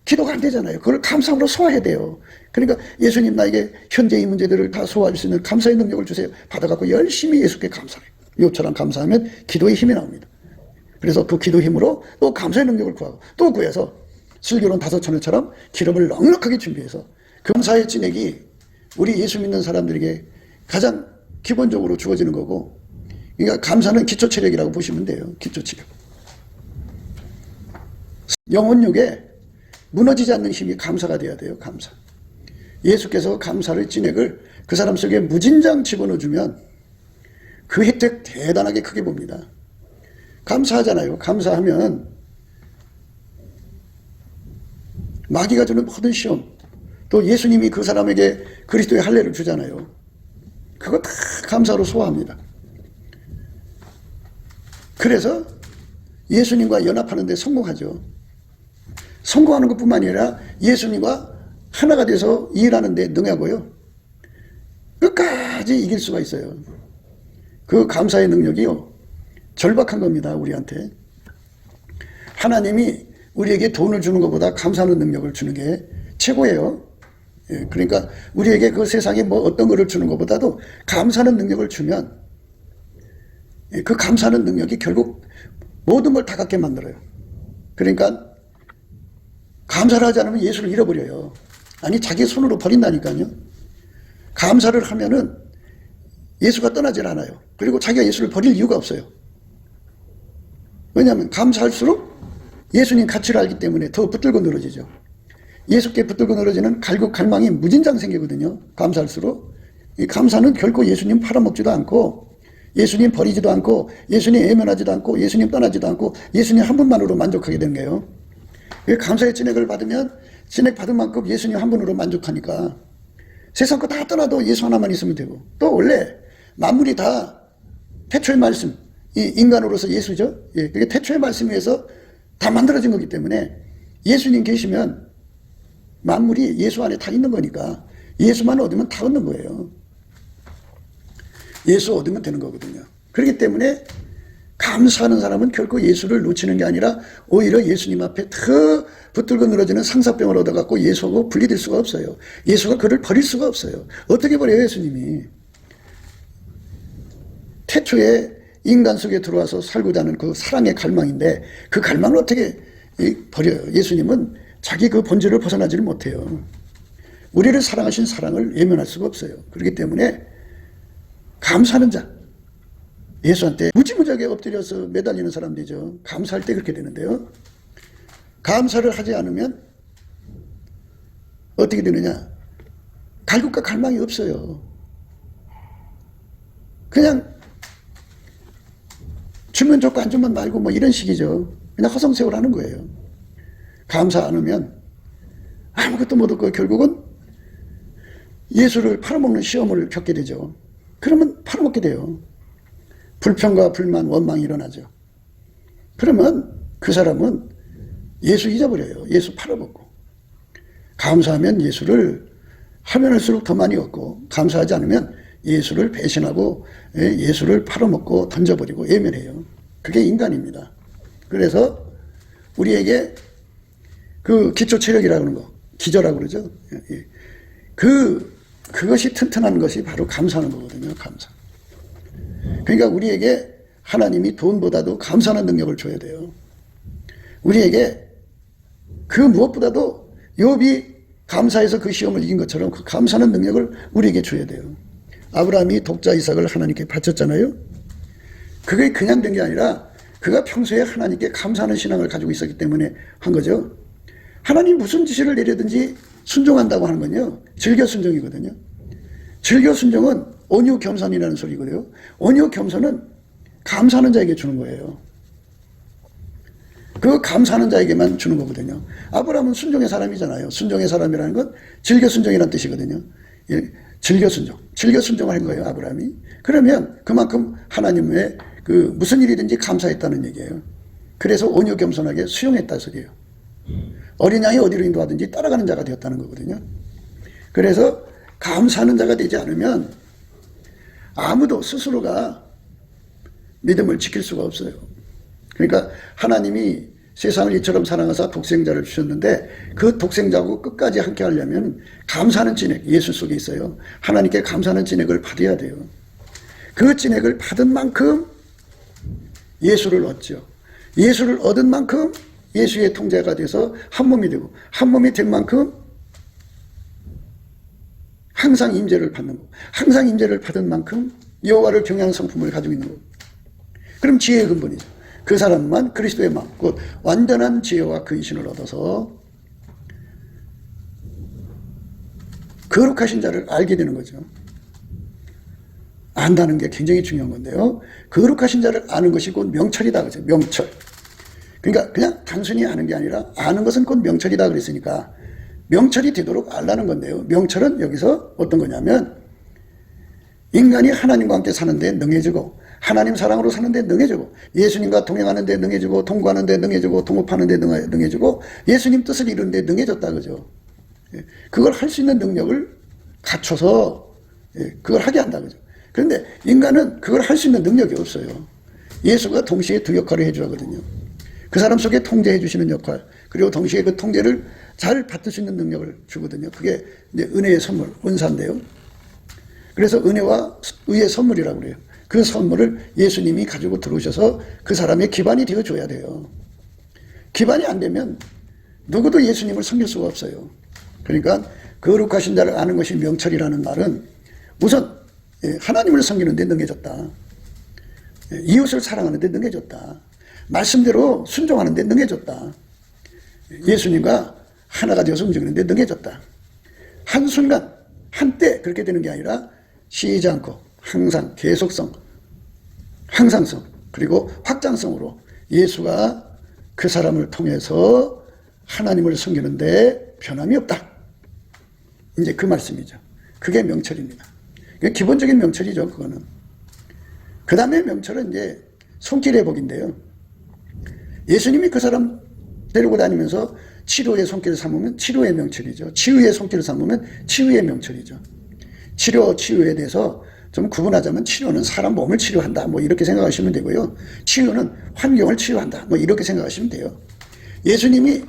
기도가 안 되잖아요. 그걸 감사함으로 소화해야 돼요. 그러니까 예수님 나에게 현재 이 문제들을 다 소화할 수 있는 감사의 능력을 주세요. 받아갖고 열심히 예수께 감사해요. 요처럼 감사하면 기도의 힘이 나옵니다. 그래서 그 기도 힘으로 또 감사의 능력을 구하고 또 구해서 슬기로운 5,000원처럼 기름을 넉넉하게 준비해서 감사의 찐액이 우리 예수 믿는 사람들에게 가장 기본적으로 주어지는 거고, 그러니까 감사는 기초체력이라고 보시면 돼요. 기초체력. 영혼육에 무너지지 않는 힘이 감사가 돼야 돼요. 감사. 예수께서 감사의 찐액을 그 사람 속에 무진장 집어넣어주면 그 혜택 대단하게 크게 봅니다. 감사하잖아요. 감사하면 마귀가 주는 모든 시험, 또 예수님이 그 사람에게 그리스도의 할례를 주잖아요. 그거 다 감사로 소화합니다. 그래서 예수님과 연합하는 데 성공하죠. 성공하는 것뿐만 아니라 예수님과 하나가 돼서 일하는 데 능하고요. 끝까지 이길 수가 있어요. 그 감사의 능력이요, 절박한 겁니다. 우리한테. 하나님이 우리에게 돈을 주는 것보다 감사하는 능력을 주는 게 최고예요. 그러니까 우리에게 그 세상에 뭐 어떤 거를 주는 것보다도 감사하는 능력을 주면 그 감사하는 능력이 결국 모든 걸 다 갖게 만들어요. 그러니까 감사를 하지 않으면 예수를 잃어버려요. 아니, 자기 손으로 버린다니까요. 감사를 하면은 예수가 떠나질 않아요. 그리고 자기가 예수를 버릴 이유가 없어요. 왜냐하면 감사할수록 예수님 가치를 알기 때문에 더 붙들고 늘어지죠. 예수께 붙들고 늘어지는 갈망이 무진장 생기거든요. 감사할수록. 이 감사는 결코 예수님 팔아먹지도 않고, 예수님 버리지도 않고, 예수님 외면하지도 않고, 예수님 떠나지도 않고, 예수님 한 분만으로 만족하게 되는 거예요. 감사의 찐액을 받으면 찐액 받은 만큼 예수님 한 분으로 만족하니까 세상 거 다 떠나도 예수 하나만 있으면 되고, 또 원래 만물이 다 태초의 말씀, 이 인간으로서 예수죠. 그게 태초의 말씀에 의해서 다 만들어진 거기 때문에 예수님 계시면 만물이 예수 안에 다 있는 거니까 예수만 얻으면 다 얻는 거예요. 예수 얻으면 되는 거거든요. 그렇기 때문에 감사하는 사람은 결코 예수를 놓치는 게 아니라 오히려 예수님 앞에 더 붙들고 늘어지는 상사병을 얻어갖고 예수하고 분리될 수가 없어요. 예수가 그를 버릴 수가 없어요. 어떻게 버려요, 예수님이? 태초에 인간 속에 들어와서 살고자 하는 그 사랑의 갈망인데 그 갈망을 어떻게 버려요? 예수님은 자기 그 본질을 벗어나지를 못해요. 우리를 사랑하신 사랑을 외면할 수가 없어요. 그렇기 때문에 감사하는 자, 예수한테 무지무지하게 엎드려서 매달리는 사람들이죠. 감사할 때 그렇게 되는데요. 감사를 하지 않으면 어떻게 되느냐? 갈급과 갈망이 없어요. 그냥 주면 좋고 안 주면 말고 뭐 이런 식이죠. 그냥 허송세월 하는 거예요. 감사 안 하면 아무것도 못 얻고 결국은 예수를 팔아먹는 시험을 겪게 되죠. 그러면 팔아먹게 돼요. 불평과 불만, 원망이 일어나죠. 그러면 그 사람은 예수 잊어버려요. 예수 팔아먹고. 감사하면 예수를 하면 할수록 더 많이 얻고, 감사하지 않으면 예수를 배신하고 예수를 팔아먹고 던져버리고 외면해요. 그게 인간입니다. 그래서 우리에게 그 기초 체력이라고 하는 거, 기저라고 그러죠. 그 그것이 튼튼한 것이 바로 감사하는 거거든요. 감사. 그러니까 우리에게 하나님이 돈보다도 감사하는 능력을 줘야 돼요. 우리에게 그 무엇보다도 욥이 감사해서 그 시험을 이긴 것처럼 그 감사하는 능력을 우리에게 줘야 돼요. 아브라함이 독자 이삭을 하나님께 바쳤잖아요. 그게 그냥 된 게 아니라 그가 평소에 하나님께 감사하는 신앙을 가지고 있었기 때문에 한 거죠. 하나님 무슨 지시를 내리든지 순종한다고 하는 건요, 즐겨 순종이거든요. 즐겨 순종은 온유 겸손이라는 소리고요. 온유 겸손은 감사하는 자에게 주는 거예요. 그 감사하는 자에게만 주는 거거든요. 아브라함은 순종의 사람이잖아요. 순종의 사람이라는 건 즐겨 순종이라는 뜻이거든요. 예, 즐겨 순종. 즐겨 순종을 한 거예요, 아브라함이. 그러면 그만큼 하나님의 그 무슨 일이든지 감사했다는 얘기예요. 그래서 온유 겸손하게 수용했다 소리예요. 어린 양이 어디로 인도하든지 따라가는 자가 되었다는 거거든요. 그래서 감사하는 자가 되지 않으면 아무도 스스로가 믿음을 지킬 수가 없어요. 그러니까 하나님이 세상을 이처럼 사랑하사 독생자를 주셨는데 그 독생자하고 끝까지 함께 하려면 감사하는 진액, 예수 속에 있어요. 하나님께 감사하는 진액을 받아야 돼요. 그 진액을 받은 만큼 예수를 얻죠. 예수를 얻은 만큼 예수의 통제가 돼서 한 몸이 되고, 한 몸이 된 만큼 항상 임재를 받는 거. 항상 임재를 받은 만큼 여호와를 경외하는 성품을 가지고 있는 거. 그럼 지혜의 근본이죠. 그 사람만 그리스도의 마음, 곧 완전한 지혜와 근신을 얻어서 거룩하신 자를 알게 되는 거죠. 안다는 게 굉장히 중요한 건데요. 거룩하신 자를 아는 것이 곧 명철이다. 그죠? 명철. 그러니까 그냥 단순히 아는 게 아니라 아는 것은 곧 명철이다 그랬으니까 명철이 되도록 알라는 건데요. 명철은 여기서 어떤 거냐면 인간이 하나님과 함께 사는데 능해지고 하나님 사랑으로 사는데 능해지고 예수님과 동행하는데 능해지고 동거하는데 능해지고 동업하는데 능해지고 예수님 뜻을 이루는데 능해졌다. 그죠? 그걸 할 수 있는 능력을 갖춰서 그걸 하게 한다. 그죠? 그런데 인간은 그걸 할 수 있는 능력이 없어요. 예수가 동시에 두 역할을 해주거든요. 그 사람 속에 통제해 주시는 역할, 그리고 동시에 그 통제를 잘 받을 수 있는 능력을 주거든요. 그게 이제 은혜의 선물, 은사인데요. 그래서 은혜와 의의 선물이라고 그래요. 그 선물을 예수님이 가지고 들어오셔서 그 사람의 기반이 되어줘야 돼요. 기반이 안 되면 누구도 예수님을 섬길 수가 없어요. 그러니까 거룩하신 자를 아는 것이 명철이라는 말은 우선 하나님을 섬기는 데 능해졌다. 이웃을 사랑하는 데 능해졌다. 말씀대로 순종하는 데 능해졌다. 예수님과 하나가 되어서 움직이는 데 능해졌다. 한순간 한때 그렇게 되는 게 아니라 쉬지 않고 항상 계속성, 항상성, 그리고 확장성으로 예수가 그 사람을 통해서 하나님을 섬기는데 변함이 없다. 이제 그 말씀이죠. 그게 명철입니다. 기본적인 명철이죠, 그거는. 그 다음에 명철은 이제 손길의 복인데요. 예수님이 그 사람 데리고 다니면서 치료의 손길을 삼으면 치료의 명철이죠. 치유의 손길을 삼으면 치유의 명철이죠. 치료, 치유에 대해서 좀 구분하자면 치료는 사람 몸을 치료한다. 뭐 이렇게 생각하시면 되고요. 치유는 환경을 치유한다. 뭐 이렇게 생각하시면 돼요. 예수님이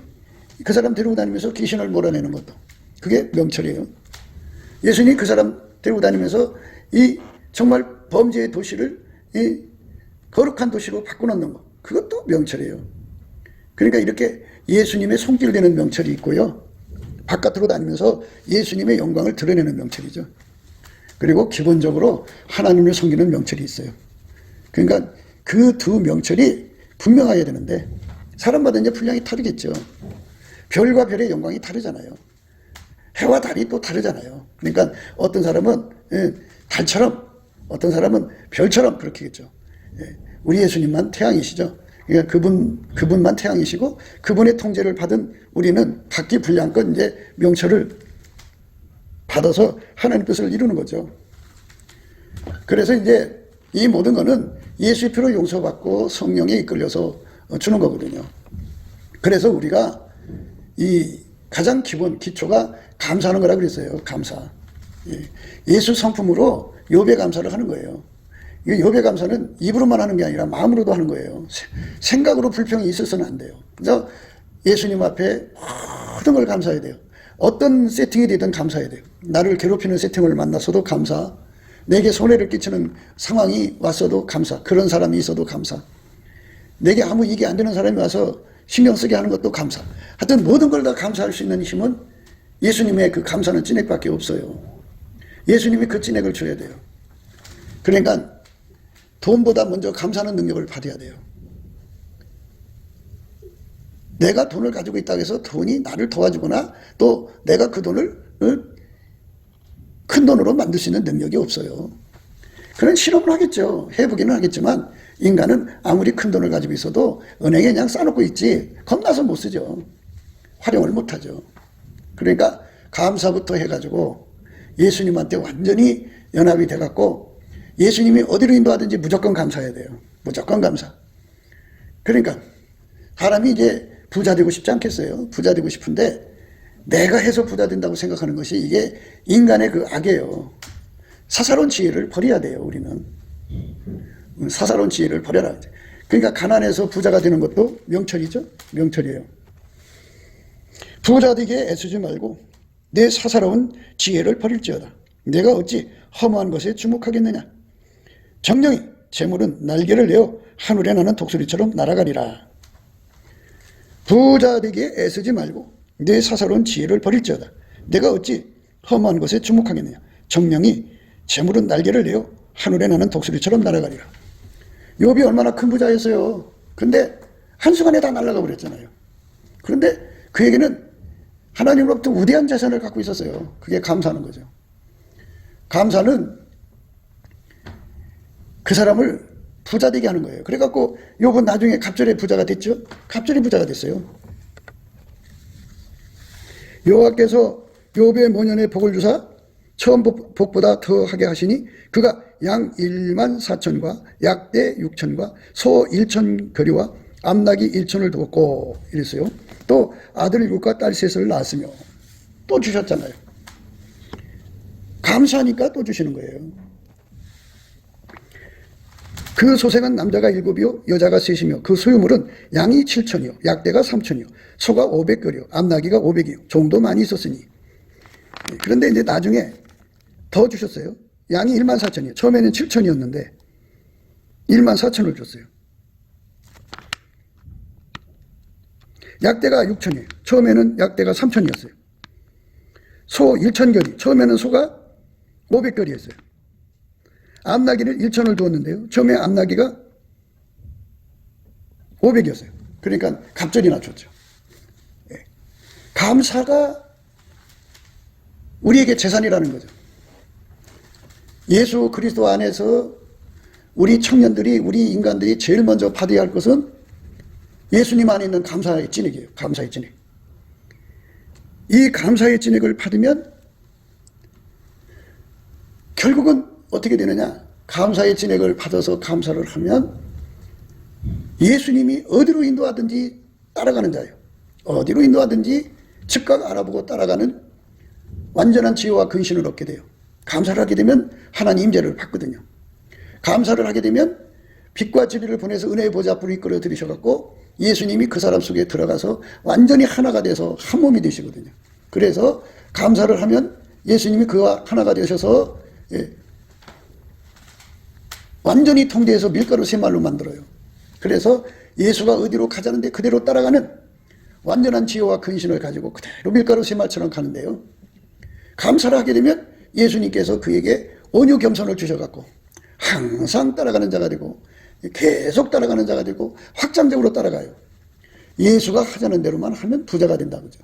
그 사람 데리고 다니면서 귀신을 몰아내는 것도 그게 명철이에요. 예수님이 그 사람 데리고 다니면서 이 정말 범죄의 도시를 이 거룩한 도시로 바꿔놓는 것, 그것도 명철이에요. 그러니까 이렇게 예수님의 손길되는 명철이 있고요. 바깥으로 다니면서 예수님의 영광을 드러내는 명철이죠. 그리고 기본적으로 하나님을 섬기는 명철이 있어요. 그러니까 그 두 명철이 분명해야 되는데 사람마다 이제 분량이 다르겠죠. 별과 별의 영광이 다르잖아요. 해와 달이 또 다르잖아요. 그러니까 어떤 사람은 달처럼, 어떤 사람은 별처럼 그렇게겠죠. 우리 예수님만 태양이시죠. 그러니까 그분만 태양이시고 그분의 통제를 받은 우리는 각기 분량껏 이제 명철을 받아서 하나님 뜻을 이루는 거죠. 그래서 이제 이 모든 거는 예수의 피로 용서받고 성령에 이끌려서 주는 거거든요. 그래서 우리가 이 가장 기본 기초가 감사하는 거라고 그랬어요. 감사. 예수 성품으로 욥의 감사를 하는 거예요. 욥의 감사는 입으로만 하는 게 아니라 마음으로도 하는 거예요. 생각으로 불평이 있어서는 안 돼요. 그래서 예수님 앞에 모든 걸 감사해야 돼요. 어떤 세팅이 되든 감사해야 돼요. 나를 괴롭히는 세팅을 만났어도 감사. 내게 손해를 끼치는 상황이 왔어도 감사. 그런 사람이 있어도 감사. 내게 아무 이익이 안 되는 사람이 와서 신경 쓰게 하는 것도 감사. 하여튼 모든 걸 다 감사할 수 있는 힘은 예수님의 그 감사는 찐액밖에 없어요. 예수님이 그 찐액을 줘야 돼요. 그러니까 돈보다 먼저 감사하는 능력을 받아야 돼요. 내가 돈을 가지고 있다고 해서 돈이 나를 도와주거나 또 내가 그 돈을 큰 돈으로 만들 수 있는 능력이 없어요. 그런 실험을 하겠죠. 해보기는 하겠지만 인간은 아무리 큰 돈을 가지고 있어도 은행에 그냥 싸놓고 있지 겁나서 못 쓰죠. 활용을 못하죠. 그러니까 감사부터 해가지고 예수님한테 완전히 연합이 돼갖고 예수님이 어디로 인도하든지 무조건 감사해야 돼요. 무조건 감사. 그러니까 사람이 이제 부자 되고 싶지 않겠어요? 부자 되고 싶은데 내가 해서 부자 된다고 생각하는 것이 이게 인간의 그 악이에요. 사사로운 지혜를 버려야 돼요. 우리는 사사로운 지혜를 버려라. 그러니까 가난해서 부자가 되는 것도 명철이죠. 명철이에요. 부자 되기에 애쓰지 말고 내 사사로운 지혜를 버릴지어다. 내가 어찌 허무한 것에 주목하겠느냐. 정령이 재물은 날개를 내어 하늘에 나는 독수리처럼 날아가리라. 부자 되기에 애쓰지 말고 내 사사로운 지혜를 버릴지어다. 내가 어찌 허무한 것에 주목하겠느냐. 정령이 재물은 날개를 내어 하늘에 나는 독수리처럼 날아가리라. 욥이 얼마나 큰 부자였어요. 근데 한순간에 다 날아가 버렸잖아요. 그런데 그에게는 하나님으로부터 우대한 재산을 갖고 있었어요. 그게 감사하는 거죠. 감사는 그 사람을 부자 되게 하는 거예요. 그래갖고 욥은 나중에 갑절의 부자가 됐죠. 갑절의 부자가 됐어요. 여호와께서 욥의 모년의 복을 주사 처음 복보다 더하게 하시니 그가 양 1만 4천과 약대 6천과 소 1천 거리와 암나귀 1천을 두었고 이랬어요. 또 아들 7과 딸 3을 낳았으며 또 주셨잖아요. 감사하니까 또 주시는 거예요. 그 소생은 남자가 7이요 여자가 3이며 그 소유물은 양이 7천이요 약대가 3천이요 소가 500거리요 암나귀가 500이요 종도 많이 있었으니. 그런데 이제 나중에 더 주셨어요. 양이 1만 4천이요 처음에는 7천이었는데 1만 4천을 줬어요. 약대가 6천이에요. 처음에는 약대가 3천이었어요. 소 1천거리. 처음에는 소가 500거리였어요. 암나귀를 1천을 두었는데요. 처음에 암나귀가 500이었어요. 그러니까 갑절이나 줬죠. 예. 감사가 우리에게 재산이라는 거죠. 예수 그리스도 안에서 우리 청년들이, 우리 인간들이 제일 먼저 받아야 할 것은 예수님 안에 있는 감사의 찐액이에요. 감사의 찐액. 이 감사의 찐액을 받으면 결국은 어떻게 되느냐. 감사의 찐액을 받아서 감사를 하면 예수님이 어디로 인도하든지 따라가는 자예요. 어디로 인도하든지 즉각 알아보고 따라가는 완전한 지혜와 근신을 얻게 돼요. 감사를 하게 되면 하나님 임재를 받거든요. 감사를 하게 되면 빛과 진리를 보내서 은혜의 보좌불을 이끌어 들이셔갖고 예수님이 그 사람 속에 들어가서 완전히 하나가 돼서 한 몸이 되시거든요. 그래서 감사를 하면 예수님이 그와 하나가 되셔서 완전히 통제해서 밀가루 세 말로 만들어요. 그래서 예수가 어디로 가자는데 그대로 따라가는 완전한 지혜와 근신을 가지고 그대로 밀가루 세 말처럼 가는데요. 감사를 하게 되면 예수님께서 그에게 온유 겸손을 주셔갖고 항상 따라가는 자가 되고 계속 따라가는 자가 되고 확장적으로 따라가요. 예수가 하자는 대로만 하면 부자가 된다 그죠.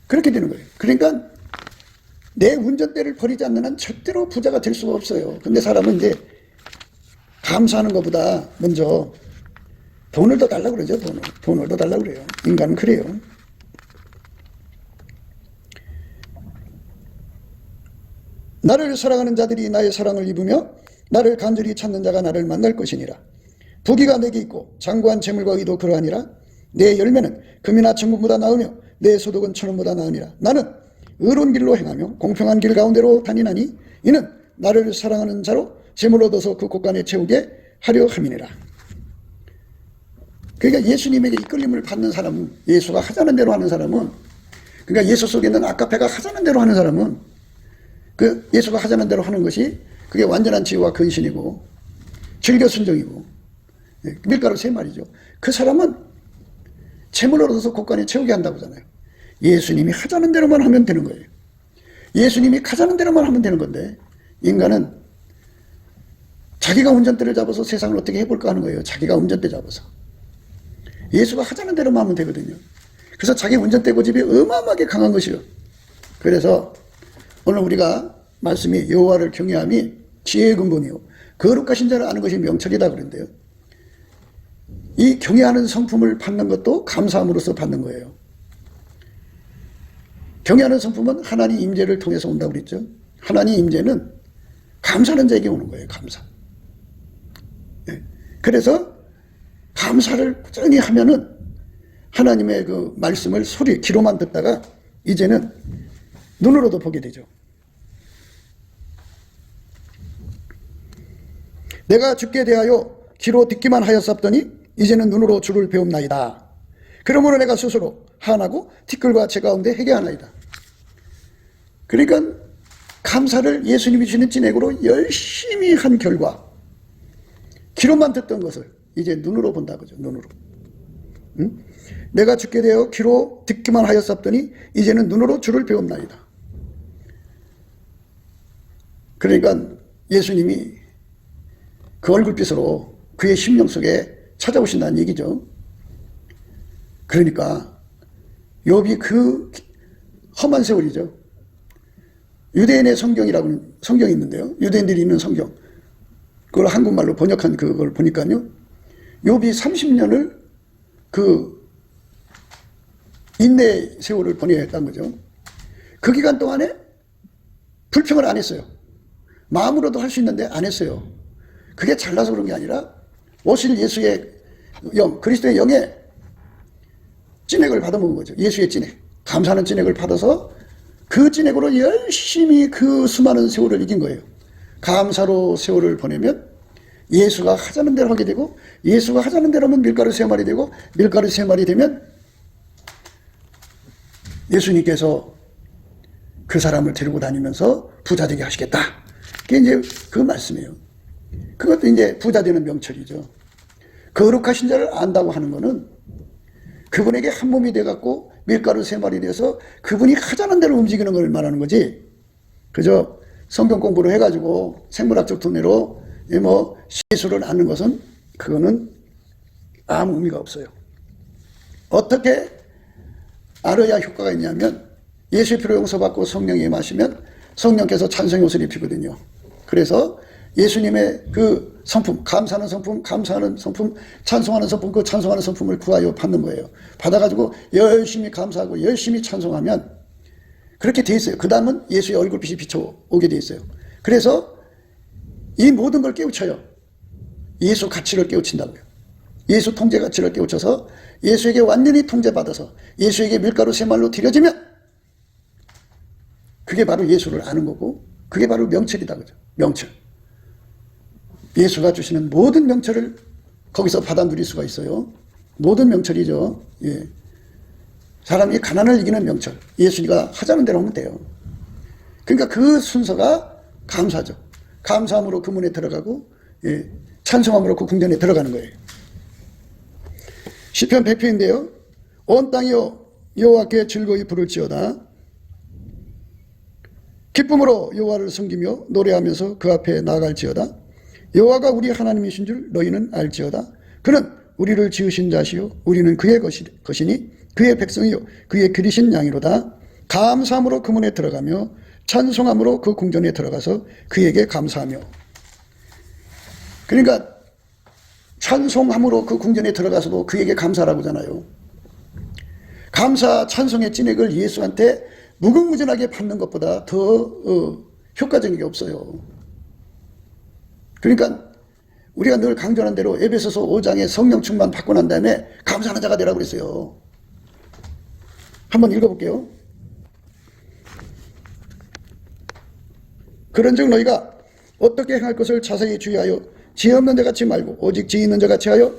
그렇게 되는 거예요. 그러니까 내 운전대를 버리지 않는 한 절대로 부자가 될 수가 없어요. 근데 사람은 이제 감사하는 것보다 먼저 돈을 더 달라고 그러죠. 돈을 더 달라고 그래요. 인간은 그래요. 나를 사랑하는 자들이 나의 사랑을 입으며 나를 간절히 찾는 자가 나를 만날 것이니라. 부귀가 내게 있고 장구한 재물과 의도 그러하니라. 내 열매는 금이나 청금보다 나으며 내 소득은 천원보다 나으니라. 나는 의로운 길로 행하며 공평한 길 가운데로 다니나니 이는 나를 사랑하는 자로 재물 얻어서 그 곳간에 채우게 하려 함이니라. 그러니까 예수님에게 이끌림을 받는 사람은, 예수가 하자는 대로 하는 사람은 그러니까 예수 속에 있는 아카페가 하자는 대로 하는 사람은 그 예수가 하자는 대로 하는 것이 그게 완전한 지혜와 근신이고 즐겨 순종이고 밀가루 3마리죠. 그 사람은 재물을 얻어서 곳간에 채우게 한다고잖아요. 예수님이 하자는 대로만 하면 되는 거예요. 예수님이 가자는 대로만 하면 되는 건데 인간은 자기가 운전대를 잡아서 세상을 어떻게 해볼까 하는 거예요. 자기가 운전대 잡아서. 예수가 하자는 대로만 하면 되거든요. 그래서 자기 운전대 고집이 어마어마하게 강한 것이요. 그래서 오늘 우리가 말씀이 여호와를 경외함이 지혜의 근본이요 거룩하신 자를 아는 것이 명철이다 그런데요. 이 경외하는 성품을 받는 것도 감사함으로써 받는 거예요. 경외하는 성품은 하나님 임재를 통해서 온다고 그랬죠. 하나님 임재는 감사하는 자에게 오는 거예요. 감사. 그래서 감사를 꾸준히 하면은 하나님의 그 말씀을 귀로만 듣다가 이제는 눈으로도 보게 되죠. 내가 주께 대하여 귀로 듣기만 하였었더니 이제는 눈으로 주를 배움나이다. 그러므로 내가 스스로 한하고 티끌과 제 가운데 회개하나이다. 그러니까 감사를 예수님이 주시는 진액으로 열심히 한 결과 귀로만 듣던 것을 이제 눈으로 본다 그죠. 눈으로. 응? 내가 주께 대하여 귀로 듣기만 하였었더니 이제는 눈으로 주를 배움나이다. 그러니까 예수님이 그 얼굴빛으로 그의 심령 속에 찾아오신다는 얘기죠. 그러니까 욥이 그 험한 세월이죠. 유대인의 성경이라고 성경이 있는데요. 유대인들이 있는 성경. 그걸 한국말로 번역한 그걸 보니까요. 욥이 30년을 그 인내 세월을 보내야 했다는 거죠. 그 기간 동안에 불평을 안 했어요. 마음으로도 할 수 있는데 안 했어요. 그게 잘나서 그런 게 아니라 오실 예수의 영, 그리스도의 영의 찐액을 받아먹은 거죠. 예수의 찐액. 감사하는 찐액을 받아서 그 찐액으로 열심히 그 수많은 세월을 이긴 거예요. 감사로 세월을 보내면 예수가 하자는 대로 하게 되고 예수가 하자는 대로 하면 밀가루 3마리 되고 밀가루 3마리 되면 예수님께서 그 사람을 데리고 다니면서 부자 되게 하시겠다. 그게 이제 그 말씀이에요. 그것도 이제 부자 되는 명철이죠. 거룩하신 자를 안다고 하는 거는 그분에게 한 몸이 돼갖고 밀가루 3마리 돼서 그분이 하자는 대로 움직이는 걸 말하는 거지. 그저 성경 공부를 해가지고 생물학적 돈으로 뭐 시술을 아는 것은 그거는 아무 의미가 없어요. 어떻게 알아야 효과가 있냐면 예수의 피로 용서받고 성령이 임하시면 성령께서 찬송의 옷을 입히거든요. 그래서 예수님의 그 성품, 감사하는 성품, 감사하는 성품, 찬송하는 성품, 그 찬송하는 성품을 구하여 받는 거예요. 받아가지고 열심히 감사하고 열심히 찬송하면 그렇게 돼 있어요. 그 다음은 예수의 얼굴빛이 비춰오게 돼 있어요. 그래서 이 모든 걸 깨우쳐요. 예수 가치를 깨우친다고요. 예수 통제 가치를 깨우쳐서 예수에게 완전히 통제받아서 예수에게 밀가루 3말로 드려지면 그게 바로 예수를 아는 거고 그게 바로 명철이다 그죠. 명철. 예수가 주시는 모든 명철을 거기서 받아 누릴 수가 있어요. 모든 명철이죠. 예. 사람이 가난을 이기는 명철. 예수가 하자는 대로 하면 돼요. 그러니까 그 순서가 감사죠. 감사함으로 그 문에 들어가고 예. 찬송함으로 그 궁전에 들어가는 거예요. 시편 100편인데요. 온 땅이여 여호와께 즐거이 부를지어다. 기쁨으로 여호와를 섬기며 노래하면서 그 앞에 나아갈지어다. 여호와가 우리 하나님이신 줄 너희는 알지어다. 그는 우리를 지으신 자시요 우리는 그의 것이니 그의 백성이요 그의 기르신 양이로다. 감사함으로 그 문에 들어가며 찬송함으로 그 궁전에 들어가서 그에게 감사하며. 그러니까 찬송함으로 그 궁전에 들어가서도 그에게 감사라고 하잖아요. 감사 찬송의 찐액을 예수한테 무궁무진하게 받는 것보다 더 효과적인 게 없어요. 그러니까 우리가 늘 강조하는 대로 에베소서 5장에 성령 충만 받고 난 다음에 감사하는 자가 되라고 그랬어요. 한번 읽어볼게요. 그런즉 너희가 어떻게 행할 것을 자세히 주의하여 지혜 없는 자 같이 말고 오직 지혜 있는 자 같이 하여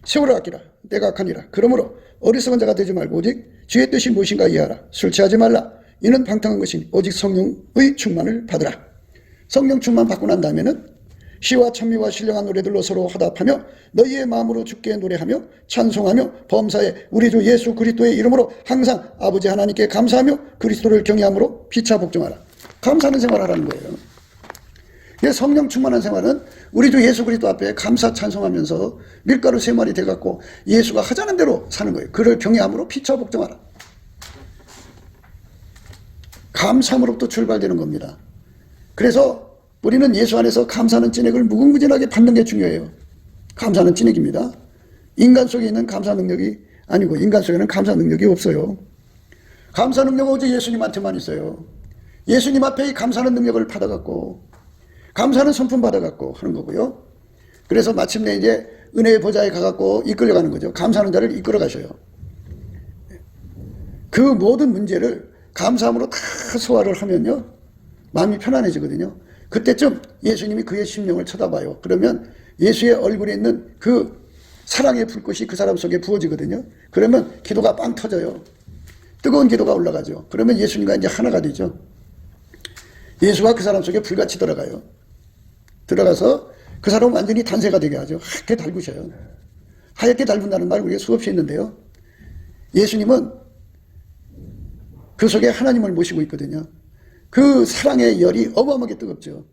세월을 아끼라. 때가 악하니라. 그러므로 어리석은 자가 되지 말고 오직 주의 뜻이 무엇인가 이해하라. 술 취하지 말라. 이는 방탕한 것이니 오직 성령의 충만을 받으라. 성령 충만 받고 난 다음에는 시와 찬미와 신령한 노래들로 서로 화답하며 너희의 마음으로 주께 노래하며 찬송하며 범사에 우리 주 예수 그리스도의 이름으로 항상 아버지 하나님께 감사하며 그리스도를 경외함으로 피차 복종하라. 감사하는 생활하라는 거예요. 성령 충만한 생활은 우리 주 예수 그리스도 앞에 감사 찬송하면서 밀가루 3마리 돼갖고 예수가 하자는 대로 사는 거예요. 그를 경외함으로 피차 복종하라. 감사함으로부터 출발되는 겁니다. 그래서 우리는 예수 안에서 감사하는 찐액을 무궁무진하게 받는 게 중요해요. 감사하는 찐액입니다. 인간 속에 있는 감사 능력이 아니고 인간 속에는 감사 능력이 없어요. 감사 능력은 오직 예수님한테만 있어요. 예수님 앞에 이 감사하는 능력을 받아갖고 감사하는 성품 받아갖고 하는 거고요. 그래서 마침내 이제 은혜의 보좌에 가갖고 이끌려가는 거죠. 감사하는 자를 이끌어 가셔요. 그 모든 문제를 감사함으로 다 소화를 하면요, 마음이 편안해지거든요. 그때쯤 예수님이 그의 심령을 쳐다봐요. 그러면 예수의 얼굴에 있는 그 사랑의 불꽃이 그 사람 속에 부어지거든요. 그러면 기도가 빵 터져요. 뜨거운 기도가 올라가죠. 그러면 예수님과 이제 하나가 되죠. 예수가 그 사람 속에 불같이 들어가요. 들어가서 그 사람은 완전히 단세가 되게 하죠. 하얗게 달구셔요. 하얗게 달군다는 말 우리가 수없이 했는데요. 예수님은 그 속에 하나님을 모시고 있거든요. 그 사랑의 열이 어마어마하게 뜨겁죠.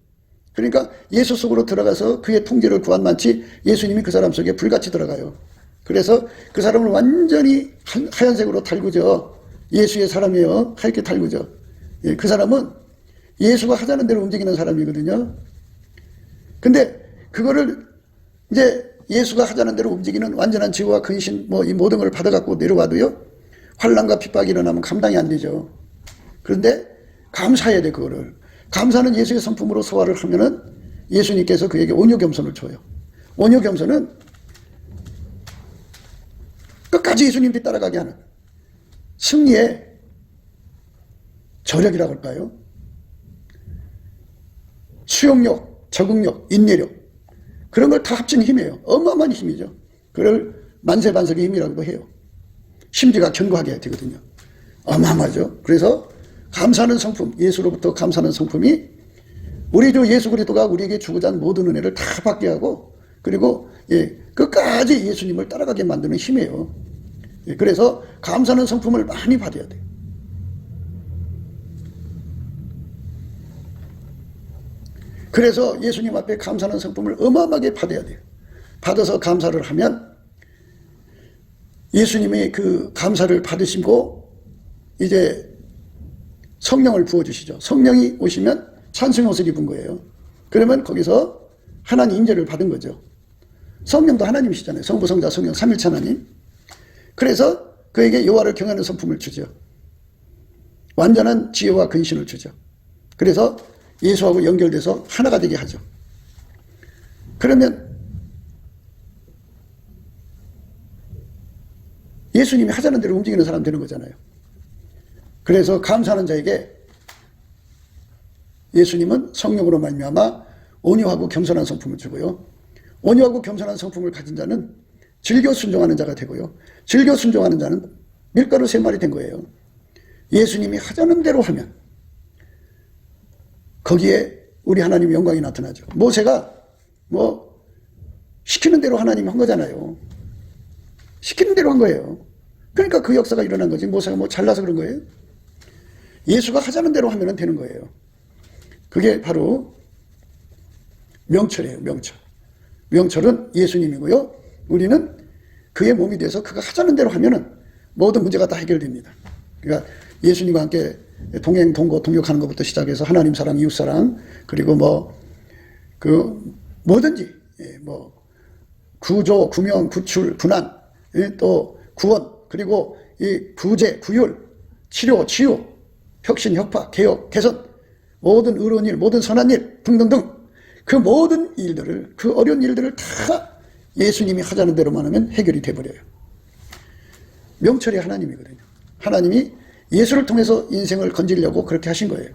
그러니까 예수 속으로 들어가서 그의 통제를 구한만치 예수님이 그 사람 속에 불같이 들어가요. 그래서 그 사람을 완전히 하얀색으로 달구죠. 예수의 사람이에요. 하얗게 달구죠. 예, 그 사람은 예수가 하자는 대로 움직이는 사람이거든요. 근데 그거를 이제 예수가 하자는 대로 움직이는 완전한 지혜와 근신 이 모든 걸 받아갖고 내려와도요, 환난과 핍박이 일어나면 감당이 안 되죠. 그런데 감사해야 돼. 그거를 감사는 예수의 성품으로 소화를 하면은 예수님께서 그에게 온유 겸손을 줘요. 온유 겸손은 끝까지 예수님 뒤 따라가게 하는 승리의 저력이라고 할까요? 수용력, 적응력, 인내력, 그런 걸 다 합친 힘이에요. 어마어마한 힘이죠. 그걸 만세반석의 힘이라고도 해요. 심지가 견고하게 되거든요. 어마어마하죠. 그래서 감사하는 성품, 예수로부터 감사하는 성품이 우리 주 예수 그리스도가 우리에게 주고자 하는 모든 은혜를 다 받게 하고, 그리고 끝까지 예수님을 따라가게 만드는 힘이에요. 그래서 감사하는 성품을 많이 받아야 돼요. 그래서 예수님 앞에 감사하는 성품을 어마어마하게 받아야 돼요. 받아서 감사를 하면 예수님이 그 감사를 받으시고 이제 성령을 부어주시죠. 성령이 오시면 찬송의 옷을 입은 거예요. 그러면 거기서 하나님 임재를 받은 거죠. 성령도 하나님이시잖아요. 성부, 성자, 성령, 삼일체 하나님. 그래서 그에게 여호와를 경외하는 성품을 주죠. 완전한 지혜와 근신을 주죠. 그래서 예수하고 연결돼서 하나가 되게 하죠. 그러면 예수님이 하자는 대로 움직이는 사람 되는 거잖아요. 그래서 감사하는 자에게 예수님은 성령으로 말미암아 온유하고 겸손한 성품을 주고요. 온유하고 겸손한 성품을 가진 자는 즐겨 순종하는 자가 되고요. 즐겨 순종하는 자는 밀가루 3마리 된 거예요. 예수님이 하자는 대로 하면 거기에 우리 하나님의 영광이 나타나죠. 모세가 시키는 대로 하나님이 한 거잖아요. 시키는 대로 한 거예요. 그러니까 그 역사가 일어난 거지. 모세가 잘나서 그런 거예요. 예수가 하자는 대로 하면 되는 거예요. 그게 바로 명철이에요. 명철. 명철은 예수님이고요. 우리는 그의 몸이 돼서 그가 하자는 대로 하면 모든 문제가 다 해결됩니다. 그러니까 예수님과 함께 동행, 동거, 동역하는 것부터 시작해서 하나님 사랑, 이웃 사랑, 그리고 뭐든지, 구조, 구명, 구출, 군안, 또 구원, 그리고 이 구제, 구휼, 치료, 치유, 혁신, 혁파, 개혁, 개선, 모든 의로운 일, 모든 선한 일 등등등 그 모든 일들을, 그 어려운 일들을 다 예수님이 하자는 대로만 하면 해결이 돼버려요. 명철이 하나님이거든요. 하나님이 예수를 통해서 인생을 건지려고 그렇게 하신 거예요.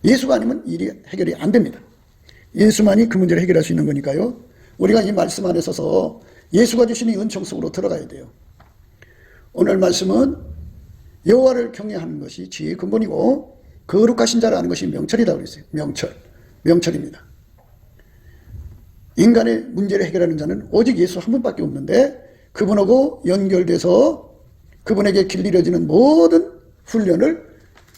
예수가 아니면 일이 해결이 안 됩니다. 예수만이 그 문제를 해결할 수 있는 거니까요. 우리가 이 말씀 안에 서서 예수가 주신 이 은총 속으로 들어가야 돼요. 오늘 말씀은 여호와를 경외하는 것이 지혜의 근본이고 거룩하신 자를 아는 것이 명철이라고 그랬어요. 명철입니다. 인간의 문제를 해결하는 자는 오직 예수 한 분밖에 없는데 그분하고 연결돼서 그분에게 길들여지는 모든 훈련을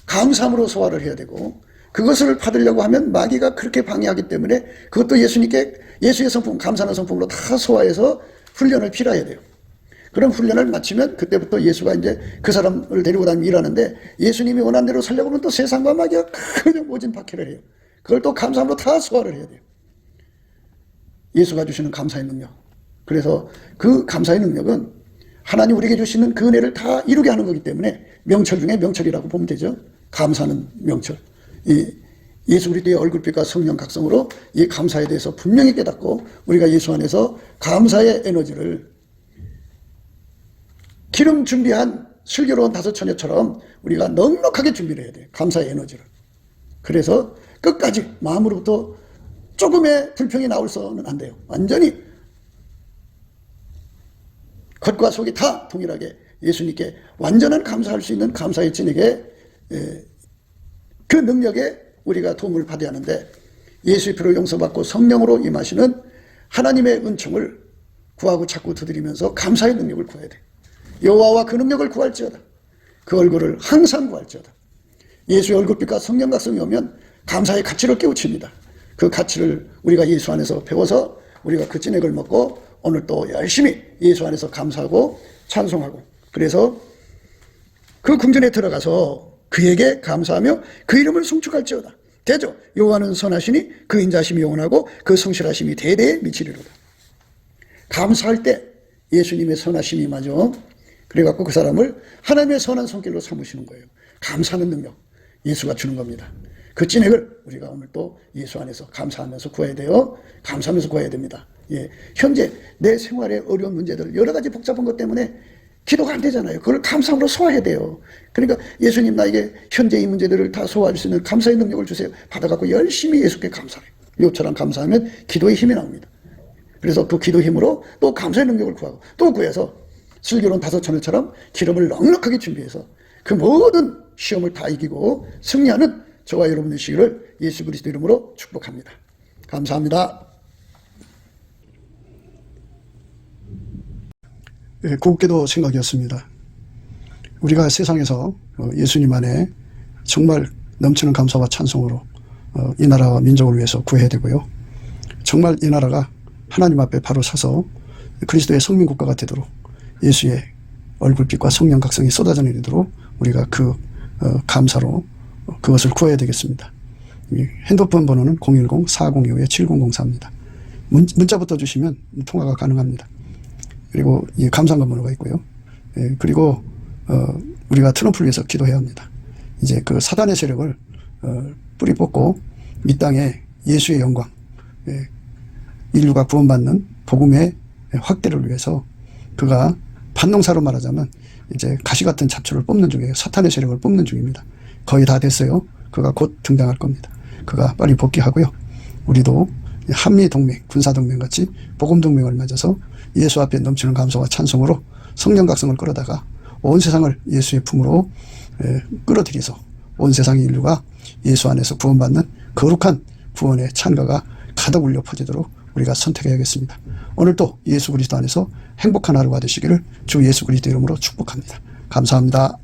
감사함으로 소화를 해야 되고 그것을 받으려고 하면 마귀가 그렇게 방해하기 때문에 그것도 예수의 성품, 감사하는 성품으로 다 소화해서 훈련을 필요해야 돼요. 그런 훈련을 마치면 그때부터 예수가 이제 그 사람을 데리고 다니며 일하는데 예수님이 원한 대로 살려고 하면 또 세상과 마귀가 그냥 모진 박해를 해요. 그걸 또 감사함으로 다 소화를 해야 돼요. 예수가 주시는 감사의 능력. 그래서 그 감사의 능력은 하나님 우리에게 주시는 그 은혜를 다 이루게 하는 거기 때문에 명철 중에 명철이라고 보면 되죠. 감사는 명철. 예수 그리스도의 얼굴빛과 성령 각성으로 이 감사에 대해서 분명히 깨닫고 우리가 예수 안에서 감사의 에너지를 기름 준비한 슬기로운 다섯 처녀처럼 우리가 넉넉하게 준비를 해야 돼요. 감사의 에너지를. 그래서 끝까지 마음으로부터 조금의 불평이 나올서는 안 돼요. 완전히 겉과 속이 다 동일하게 예수님께 완전한 감사할 수 있는 감사의 진에게 그 능력에 우리가 도움을 받아야 하는데 예수의 피로 용서받고 성령으로 임하시는 하나님의 은총을 구하고 자꾸 두드리면서 감사의 능력을 구해야 돼. 여호와와 그 능력을 구할지어다. 그 얼굴을 항상 구할지어다. 예수의 얼굴빛과 성령 각성이 오면 감사의 가치를 깨우칩니다. 그 가치를 우리가 예수 안에서 배워서 우리가 그 진액을 먹고 오늘 또 열심히 예수 안에서 감사하고 찬송하고 그래서 그 궁전에 들어가서 그에게 감사하며 그 이름을 송축할지어다. 되죠. 여호와는 선하시니 그 인자심이 영원하고 그 성실하심이 대대에 미치리로다. 감사할 때 예수님의 선하심이 임하죠. 그래갖고 그 사람을 하나님의 선한 손길로 삼으시는 거예요. 감사하는 능력 예수가 주는 겁니다. 그 진액을 우리가 오늘 또 예수 안에서 감사하면서 구해야 돼요. 감사하면서 구해야 됩니다. 예, 현재 내 생활의 어려운 문제들 여러 가지 복잡한 것 때문에 기도가 안 되잖아요. 그걸 감사함으로 소화해야 돼요. 그러니까 예수님 나에게 현재 이 문제들을 다 소화할 수 있는 감사의 능력을 주세요. 받아갖고 열심히 예수께 감사해요. 요처럼 감사하면 기도의 힘이 나옵니다. 그래서 그 기도 힘으로 또 감사의 능력을 구하고 또 구해서 슬기로운 다섯 처녀처럼 기름을 넉넉하게 준비해서 그 모든 시험을 다 이기고 승리하는 저와 여러분의 시기를 예수 그리스도 이름으로 축복합니다. 감사합니다. 네, 곱게도 생각이었습니다. 우리가 세상에서 예수님 안에 정말 넘치는 감사와 찬송으로 이 나라와 민족을 위해서 구해야 되고요. 정말 이 나라가 하나님 앞에 바로 서서 그리스도의 성민국가가 되도록 예수의 얼굴빛과 성령 각성이 쏟아져 내리도록 우리가 그 감사로 그것을 구해야 되겠습니다. 핸드폰 번호는 010-4025-7004입니다. 문자부터 주시면 통화가 가능합니다. 그리고 이 감사한 번호가 있고요. 그리고 우리가 트럼프를 위해서 기도해야 합니다. 이제 그 사단의 세력을 뿌리 뽑고 이 땅에 예수의 영광, 인류가 구원받는 복음의 확대를 위해서 그가 반농사로 말하자면 이제 가시 같은 잡초를 뽑는 중이에요. 사탄의 세력을 뽑는 중입니다. 거의 다 됐어요. 그가 곧 등장할 겁니다. 그가 빨리 복귀하고요. 우리도 한미동맹, 군사동맹 같이 복음동맹을 맺어서 예수 앞에 넘치는 감사와 찬송으로 성령 각성을 끌어다가 온 세상을 예수의 품으로 끌어들여서 온 세상의 인류가 예수 안에서 구원받는 거룩한 구원의 찬가가 가득 울려 퍼지도록 우리가 선택해야겠습니다. 오늘도 예수 그리스도 안에서 행복한 하루가 되시기를 주 예수 그리스도 이름으로 축복합니다. 감사합니다.